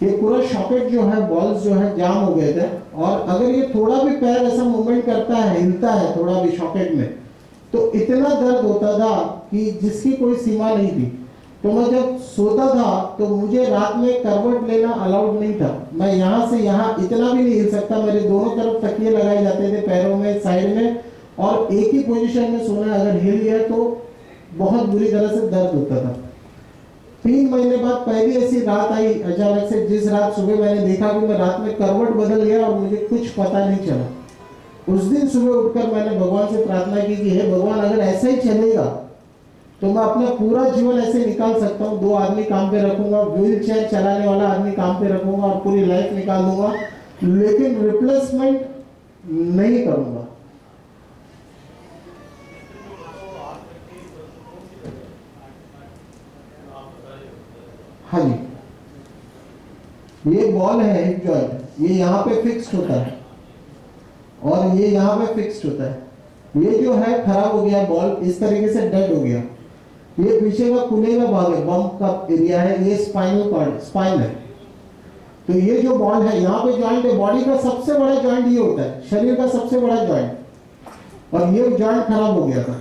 ये पूरा सॉकेट जो है, बॉल्स जो है जाम हो गए थे, और अगर ये थोड़ा भी पैर ऐसा मूवमेंट करता है, हिलता है थोड़ा भी सॉकेट में, तो इतना दर्द होता था कि जिसकी कोई सीमा नहीं थी। तो मैं जब सोता था तो मुझे रात में करवट लेना अलाउड नहीं था। मैं यहाँ से यहाँ इतना भी नहीं हिल सकता, मेरे दोनों तरफ तकिए लगाए जाते थे पैरों में, साइड में, और एक ही पोजीशन में सोना। अगर हिल गया तो बहुत बुरी तरह से दर्द होता था। 3 महीने बाद पहली ऐसी रात आई अचानक से, जिस रात सुबह मैंने देखा कि मैं रात में करवट बदल गया और मुझे कुछ पता नहीं चला। उस दिन सुबह उठकर मैंने भगवान से प्रार्थना की कि हे भगवान, अगर ऐसा ही चलेगा तो मैं अपना पूरा जीवन ऐसे निकाल सकता हूँ। 2 आदमी काम पे रखूंगा, व्हील चेयर चलाने वाला आदमी काम पे रखूंगा और पूरी लाइफ निकाल दूंगा, लेकिन रिप्लेसमेंट नहीं करूंगा। हाँ जी, ये बॉल है हिप जॉइंट, ये यहाँ पे फिक्स्ड होता है और ये यहाँ पे फिक्स्ड होता है। ये जो है खराब हो गया बॉल, इस तरीके से डेड हो गया। ये पीछे का खुले का भाग है, बम्प का एरिया है, ये स्पाइनल कॉर्ड, स्पाइन है। तो ये जो बॉल है यहाँ पे जॉइंट है, बॉडी का सबसे बड़ा जॉइंट ये होता है, शरीर का सबसे बड़ा जॉइंट, और ये जॉइंट खराब हो गया था।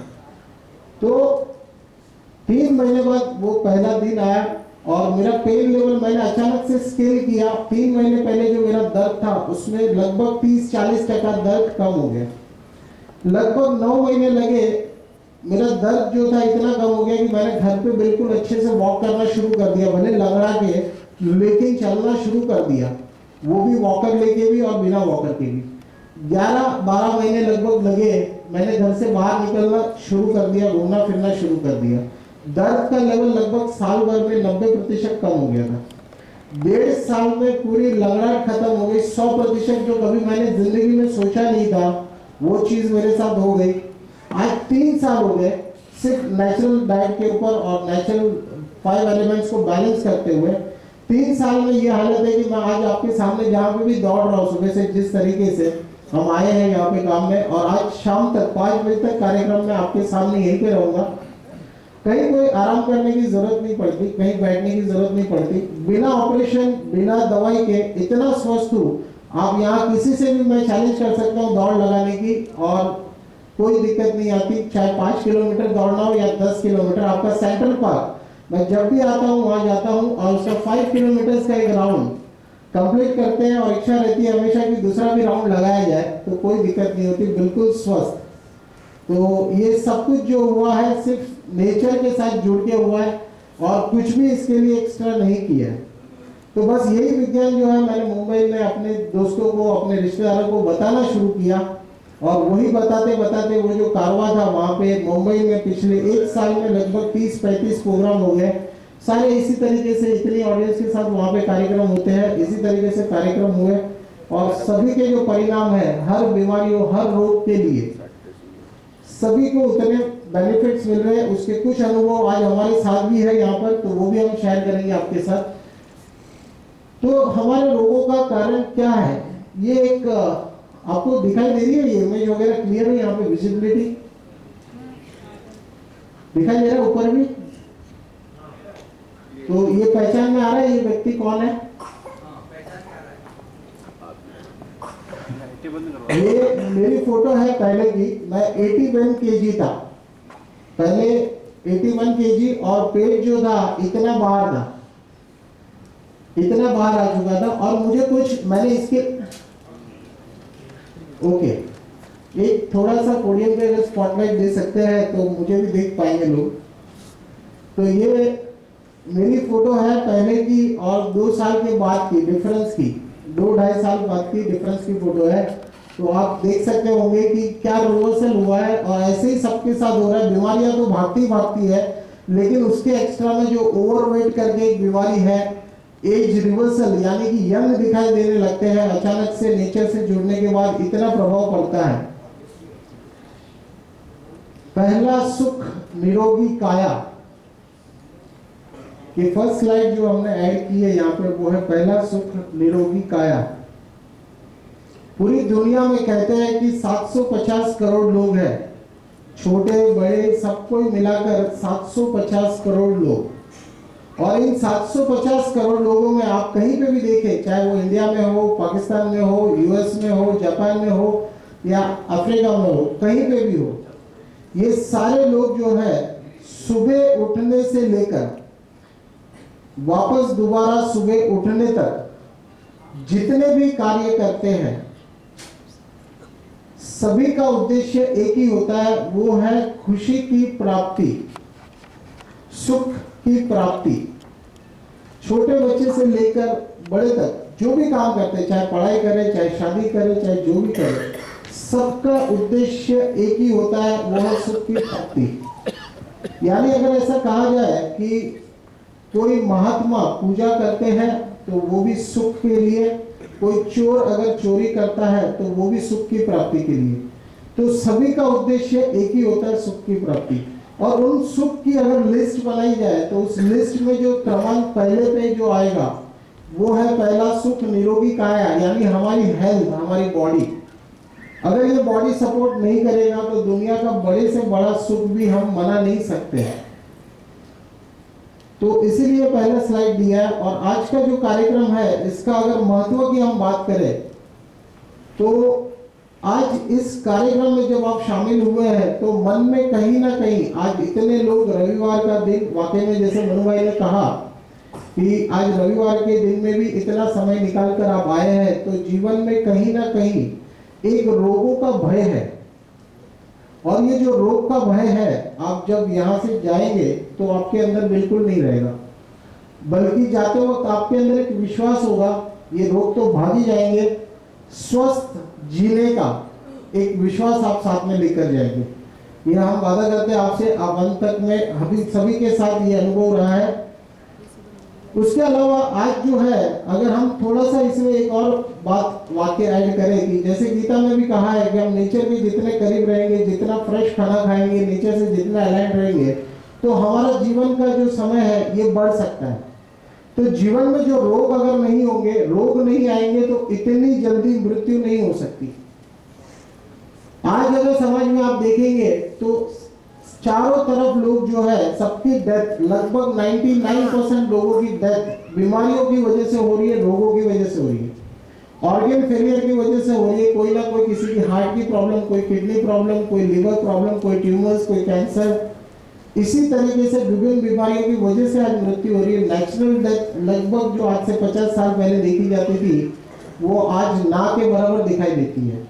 तो 3 महीने बाद वो पहला दिन आया और मेरा पेन लेवल मैंने अचानक से स्केल किया। 3 महीने पहले जो मेरा दर्द था उसमें लगभग 30-40% दर्द कम हो गया। लगभग 9 महीने लगे, मेरा दर्द जो था इतना कम हो गया कि मैंने घर पे बिल्कुल अच्छे से वॉक करना शुरू कर दिया, भले लंगड़ा के, लेकिन चलना शुरू कर दिया, वो भी वॉकर लेके भी और बिना वॉकर के भी। 11-12 महीने लगभग लगे, मैंने घर से बाहर निकलना शुरू कर दिया, घूमना फिरना शुरू कर दिया। दर्द का लेवल लगभग साल भर में 90% कम हो गया था। 1.5 साल में पूरी लंगड़ाहट खत्म हो गई। 100% जो कभी मैंने जिंदगी में सोचा नहीं था वो चीज मेरे साथ हो गई। आज 3 साल हो गए सिर्फ नेचुरल डाइट के ऊपर और नेचुरल 5 एलिमेंट्स को बैलेंस करते हुए। 3 साल में ये हालत है कि मैं आज आपके सामने जहाँ पे भी दौड़ रहा हूँ, सुबह से जिस तरीके से हम आए हैं यहाँ पे काम में, और आज शाम तक 5 बजे तक कार्यक्रम में आपके सामने यहीं पे रहूंगा। कहीं कोई आराम करने की जरूरत नहीं पड़ती, कहीं बैठने की जरूरत नहीं पड़ती, बिना ऑपरेशन बिना दवाई के इतना स्वस्थ हूँ। आप यहाँ किसी से भी मैं चैलेंज कर सकता हूँ दौड़ लगाने की और कोई दिक्कत नहीं आती, चाहे 5 किलोमीटर दौड़ना हो या 10 किलोमीटर। आपका सेंट्रल पार्क मैं जब भी आता हूँ वहां जाता हूँ और उसका 5 किलोमीटर का एक राउंड कंप्लीट करते हैं और इच्छा रहती है हमेशा कि दूसरा भी राउंड लगाया जाए, तो कोई दिक्कत नहीं होती, बिल्कुल स्वस्थ। तो ये सब कुछ जो हुआ है सिर्फ नेचर के साथ जुड़ के हुआ है और कुछ भी इसके लिए एक्स्ट्रा नहीं किया है। तो बस यही विज्ञान जो है मैंने मुंबई में अपने दोस्तों को, अपने रिश्तेदारों को बताना शुरू किया, और वही बताते बताते वो जो कारवा था वहाँ पे मुंबई में पिछले 1 साल में लगभग 30-35 प्रोग्राम हो गए। सारे इसी तरीके से इतनी ऑडियंस के साथ वहाँ पे कार्यक्रम होते हैं, इसी तरीके से कार्यक्रम हुए और सभी के जो परिणाम है, हर बीमारियों, हर रोग के लिए सभी को उतने बेनिफिट्स मिल रहे हैं। उसके कुछ अनुभव आज हमारे साथ भी है यहाँ पर, तो वो भी हम शेयर करेंगे आपके साथ। तो हमारे रोगों का कारण क्या है, ये एक आपको दिखाई दे रही है, ये इमेज वगैरह क्लियर है, यहाँ पे विजिबिलिटी दिखाई दे रहा है ऊपर भी। तो ये पहचान में आ रहा है ये व्यक्ति कौन है? ये मेरी फोटो है पहले की, मैं 81 kg था पहले, 81 kg, और पेट जो था इतना बाहर था, इतना बाहर आ चुका था। और मुझे कुछ मैंने इसके ओके एक थोड़ा सा पोडियम पे अगर स्पॉटलाइट दे सकते हैं तो मुझे भी देख पाएंगे लोग। तो ये मेरी फोटो है पहले की और 2 साल के बाद की डिफरेंस की, 2-2.5 साल बाद की डिफरेंस की फोटो है। तो आप देख सकते होंगे कि क्या रिवर्सल हुआ है, और ऐसे ही सबके साथ हो रहा है। बीमारियां तो भागती है, लेकिन उसके एक्स्ट्रा में जो ओवरवेट करके एक बीमारी है, एज रिवर्सल, यानी कि यंग दिखाई देने लगते हैं अचानक से नेचर से जुड़ने के बाद, इतना प्रभाव पड़ता है। पहला सुख निरोगी काया कि फर्स्ट स्लाइड जो हमने ऐड की है यहाँ पे, वो है पहला सुख निरोगी काया। पूरी दुनिया में कहते हैं कि 750 करोड़ लोग हैं, छोटे बड़े सबको मिलाकर 750 करोड़ लोग। और इन 750 करोड़ लोगों में आप कहीं पे भी देखें, चाहे वो इंडिया में हो, पाकिस्तान में हो, यूएस में हो, जापान में हो या अफ्रीका में हो, कहीं पे भी हो, ये सारे लोग जो है सुबह उठने से लेकर वापस दोबारा सुबह उठने तक जितने भी कार्य करते हैं, सभी का उद्देश्य एक ही होता है, वो है खुशी की प्राप्ति, सुख की प्राप्ति। छोटे बच्चे से लेकर बड़े तक जो भी काम करते हैं, चाहे पढ़ाई करें, चाहे शादी करें, चाहे जो भी करें, सबका उद्देश्य एक ही होता है, वो है सुख की प्राप्ति। यानी अगर ऐसा कहा जाए कि कोई महात्मा पूजा करते हैं तो वो भी सुख के लिए, कोई चोर अगर चोरी करता है तो वो भी सुख की प्राप्ति के लिए। तो सभी का उद्देश्य एक ही होता है, सुख की प्राप्ति। और उन सुख की अगर लिस्ट बनाई जाए तो उस लिस्ट में जो क्रमांक पहले पे जो आएगा वो है पहला सुख निरोगी काया, यानी हमारी हेल्थ, हमारी बॉडी। अगर ये बॉडी सपोर्ट नहीं करेगा तो दुनिया का बड़े से बड़ा सुख भी हम मना नहीं सकते हैं। तो इसीलिए पहला स्लाइड दिया है। और आज का जो कार्यक्रम है इसका अगर महत्व की हम बात करें तो आज इस कार्यक्रम में जब आप शामिल हुए हैं तो मन में कहीं ना कहीं, आज इतने लोग, रविवार का दिन, वाकई में जैसे मनु भाई ने कहा कि आज रविवार के दिन में भी इतना समय निकाल कर आप आए हैं, तो जीवन में कहीं ना कहीं एक रोगों का भय है। और ये जो रोग का भय है, आप जब यहाँ से जाएंगे तो आपके अंदर बिल्कुल नहीं रहेगा, बल्कि जाते वक्त आपके अंदर एक विश्वास होगा, ये रोग तो भाग ही जाएंगे, स्वस्थ जीने का एक विश्वास आप साथ में लेकर जाएंगे। ये हम वादा करते हैं आपसे, आप अंत तक में अभी सभी के साथ ये अनुभव रहा है। उसके अलावा आज जो है, अगर हम थोड़ा सा इसमें एक और बात वाक्य ऐड करें कि जैसे गीता में भी कहा है कि हम नेचर के जितने करीब रहेंगे, जितना फ्रेश खाना खाएंगे, नेचर से जितना अलाइन रहेंगे, तो हमारा जीवन का जो समय है ये बढ़ सकता है। तो जीवन में जो रोग अगर नहीं होंगे, रोग नहीं आएंगे, तो इतनी जल्दी मृत्यु नहीं हो सकती। आज अगर समाज में आप देखेंगे तो चारों तरफ लोग जो है, सबकी डेथ, लगभग 99% लोगों की डेथ बीमारियों की वजह से हो रही है, रोगों की वजह से हो रही है, ऑर्गन फेलियर की वजह से हो रही है। कोई ना कोई, किसी की हार्ट की प्रॉब्लम, कोई किडनी प्रॉब्लम, कोई लिवर प्रॉब्लम, कोई ट्यूमर्स, कोई कैंसर, इसी तरीके से विभिन्न बीमारियों की वजह से आज मृत्यु हो रही है। नेचुरल डेथ लगभग जो आज से 50 साल पहले देखी जाती थी, वो आज ना के बराबर दिखाई देती है।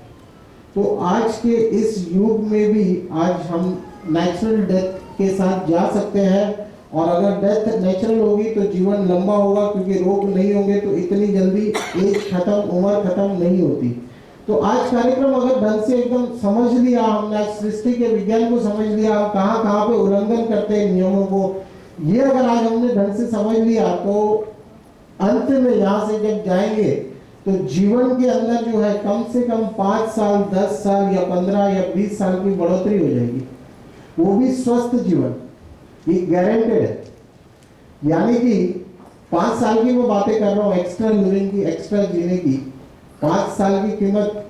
तो आज के इस युग में भी आज हम नेचुरल डेथ के साथ जा सकते हैं। और अगर डेथ नेचुरल होगी तो जीवन लंबा होगा, क्योंकि रोग नहीं होंगे तो इतनी जल्दी एज खत्म, उम्र खत्म नहीं होती। तो आज कार्यक्रम अगर ढंग से एकदम समझ लिया हमने, सृष्टि के विज्ञान को समझ लिया, कहाँ कहाँ पे उल्लंघन करते हैं नियमों को, ये अगर आज हमने ढंग से समझ लिया तो अंत में यहाँ से जब जाएंगे तो जीवन के अंदर जो है कम से कम 5 साल, 10 साल या 15 या 20 साल की बढ़ोतरी हो जाएगी, वो भी स्वस्थ जीवन, ये गारंटेड है। यानी कि 5 साल की मैं बातें कर रहा हूँ, एक्स्ट्रा लिविंग की, एक्स्ट्रा जीने की। 5 साल की कीमत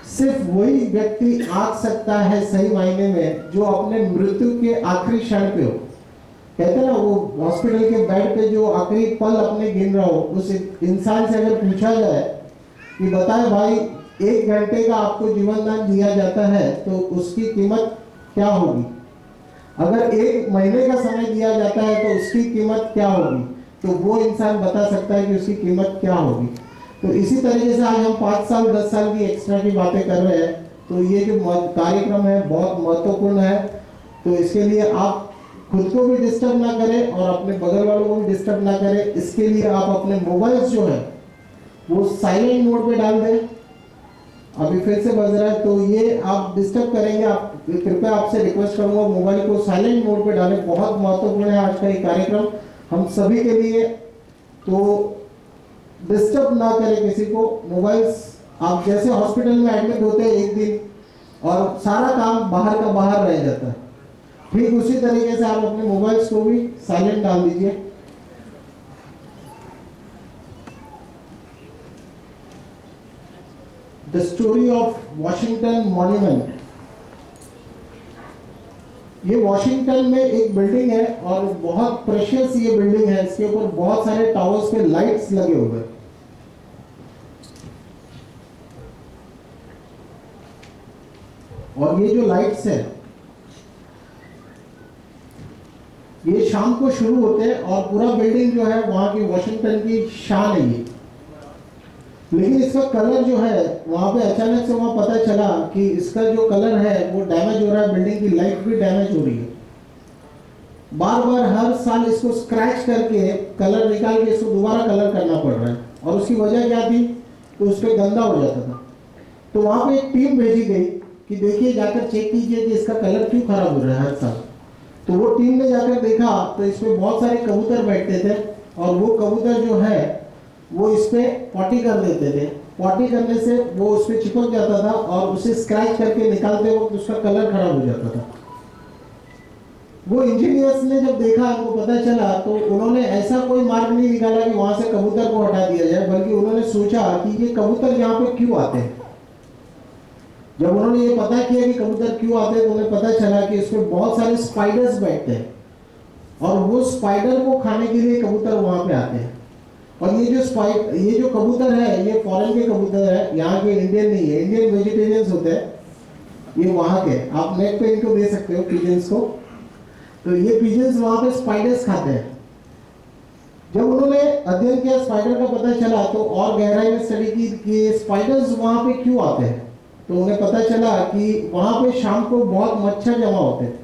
सिर्फ वही व्यक्ति आंक सकता है सही मायने में जो अपने मृत्यु के आखिरी क्षण पे हो। कहते हैं ना, वो हॉस्पिटल के बेड पे जो आखिरी पल अपने गिन रहा हो, उस इंसान से अगर पूछा जाए कि बताए भाई 1 घंटे का आपको जीवन दान दिया जाता है तो उसकी कीमत क्या होगी, अगर 1 महीने का समय दिया जाता है तो उसकी कीमत क्या होगी, तो वो इंसान बता सकता है कि उसकी कीमत क्या होगी। तो इसी तरीके से आज हम 5 साल 10 साल की एक्स्ट्रा की बातें कर रहे हैं। तो ये जो कार्यक्रम है बहुत महत्वपूर्ण है। तो इसके लिए आप खुद को भी डिस्टर्ब ना करें और अपने बगल वालों को भी डिस्टर्ब ना करें। इसके लिए आप अपने मोबाइल्स जो है वो साइलेंट मोड पे डाल दें। अभी फिर से बज रहा है तो ये आप डिस्टर्ब करेंगे, आप कृपया आपसे रिक्वेस्ट करूंगा मोबाइल को साइलेंट मोड पे डालें। बहुत महत्वपूर्ण है आज का ये कार्यक्रम हम सभी के लिए। तो डिस्टर्ब ना करें किसी को। मोबाइल्स, आप जैसे हॉस्पिटल में एडमिट होते हैं 1 दिन और सारा काम बाहर का बाहर रह जाता है, ठीक उसी तरीके से आप अपने मोबाइल्स को भी साइलेंट डाल दीजिए। The story of Washington monument. ये वॉशिंगटन में एक बिल्डिंग है और बहुत प्रेशियस ये बिल्डिंग है। इसके ऊपर बहुत सारे टावर्स पे लाइट्स लगे हुए हैं। और ये जो लाइट्स है ये शाम को शुरू होते हैं और पूरा बिल्डिंग जो है वहां की वॉशिंगटन की शान है ये। लेकिन इसका कलर जो है वहां पे अचानक से वहां पता चला कि इसका जो कलर है वो डैमेज हो रहा है, बिल्डिंग की लाइट भी डैमेज हो रही है। बार बार हर साल इसको स्क्रैच करके कलर निकाल के इसको दोबारा कलर करना पड़ रहा है। और उसकी वजह क्या थी? तो उस पर गंदा हो जाता था। तो वहां पे एक टीम भेजी गई कि देखिए, जाकर चेक कीजिए कि इसका कलर क्यों खराब हो रहा है हर साल। तो वो टीम ने जाकर देखा तो इसमें बहुत सारे कबूतर बैठते थे और वो कबूतर जो है वो इस पे पॉटी कर देते थे। पॉटी करने से वो उस पे चिपक जाता था और उसे स्क्रैच करके निकालते वक्त उसका कलर खराब हो जाता था। वो इंजीनियर्स ने जब देखा, उनको पता चला, तो उन्होंने ऐसा कोई मार्ग नहीं निकाला कि वहां से कबूतर को हटा दिया जाए, बल्कि उन्होंने सोचा कि ये कबूतर यहाँ पे क्यों आते हैं। जब उन्होंने ये पता किया कि कबूतर क्यों आते हैं तो उन्हें पता चला कि इसमें बहुत सारे स्पाइडर्स बैठते हैं और वो स्पाइडर को खाने के लिए कबूतर वहां पे आते हैं। और ये जो कबूतर है ये फॉरेन के कबूतर है, यहाँ के इंडियन नहीं है। इंडियन वेजिटेरियंस होते हैं, ये वहां के। आप नेट पे इनको दे सकते हो पिजन्स को। तो ये पिजन्स वहां पे स्पाइडर्स खाते हैं। जब उन्होंने अध्ययन किया, स्पाइडर का पता चला, तो और गहराई में स्टडी की कि स्पाइडर्स वहां पे क्यों आते हैं। तो उन्हें पता चला कि वहां पे शाम को बहुत मच्छर जमा होते हैं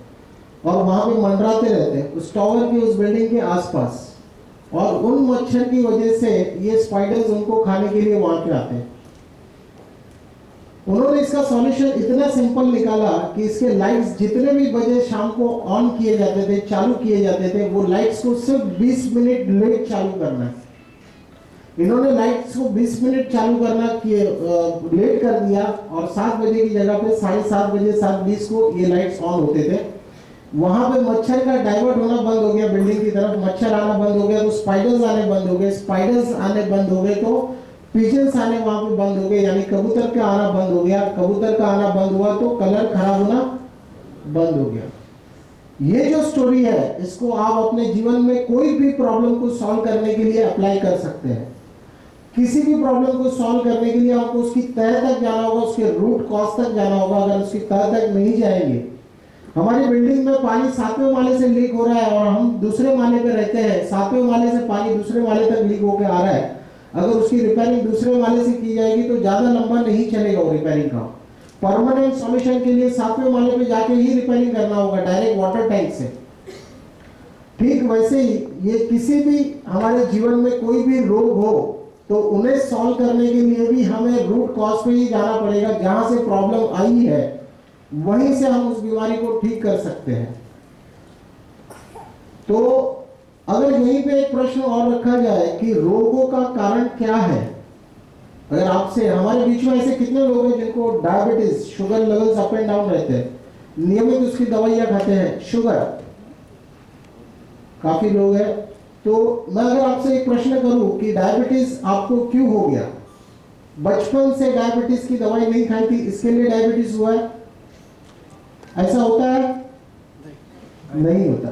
और वहां पे मंडराते रहते हैं उस टावर के, उस बिल्डिंग के आसपास। और उन मच्छर की वजह से ये स्पाइडर्स उनको खाने के लिए वहां पे आते हैं। उन्होंने इसका सॉल्यूशन इतना सिंपल निकाला कि इसके लाइट्स जितने भी बजे शाम को ऑन किए जाते थे, चालू किए जाते थे, वो लाइट्स को सिर्फ 20 मिनट लेट चालू करना है। इन्होंने लाइट्स को 20 मिनट चालू करना लेट कर दिया और 7 बजे की जगह पे 7:30 बजे 7:20 को ये लाइट्स ऑन होते थे। वहां पे मच्छर का डाइवर्ट होना बंद हो गया, बिल्डिंग की तरफ मच्छर आना बंद हो गया, तो स्पाइडर्स आने बंद हो गए। स्पाइडर्स आने बंद हो गए तो पिजन्स आने वहां पे बंद हो गए, यानी कबूतर का आना बंद हो गया। कबूतर का आना बंद हुआ तो कलर खराब होना बंद हो गया। ये जो स्टोरी है इसको आप अपने जीवन में कोई भी प्रॉब्लम को सॉल्व करने के लिए अप्लाई कर सकते हैं। किसी भी प्रॉब्लम को सॉल्व करने के लिए आपको उसकी तह तक जाना होगा, उसके रूट कॉज तक जाना होगा। अगर उसकी तह तक नहीं जाएंगे, हमारी बिल्डिंग में पानी 7वें माले से लीक हो रहा है और हम दूसरे माले पे रहते हैं, 7वें माले से पानी दूसरे माले तक लीक होकर आ रहा है। अगर उसकी रिपेयरिंग दूसरे माले से की जाएगी तो ज्यादा लंबा नहीं चलेगा वो रिपेयरिंग का। परमानेंट सॉल्यूशन के लिए 7वें माले पे जाके ही रिपेयरिंग करना होगा, डायरेक्ट वाटर टैंक से। ठीक वैसे ही ये किसी भी हमारे जीवन में कोई भी रोग हो तो उन्हें सॉल्व करने के लिए भी हमें रूट कॉज पे ही जाना पड़ेगा। जहां से प्रॉब्लम आई है वहीं से हम उस बीमारी को ठीक कर सकते हैं। तो अगर यहीं पे एक प्रश्न और रखा जाए कि रोगों का कारण क्या है, अगर आपसे, हमारे बीच में ऐसे कितने लोग हैं जिनको diabetes, sugar levels up and down रहते हैं, नियमित उसकी दवाइयां खाते हैं, शुगर, काफी लोग हैं। तो मैं अगर आपसे एक प्रश्न करूं कि डायबिटीज आपको क्यों हो गया, बचपन से डायबिटीज की दवाई नहीं खाई थी इसके लिए डायबिटीज हुआ है, ऐसा होता है? नहीं होता।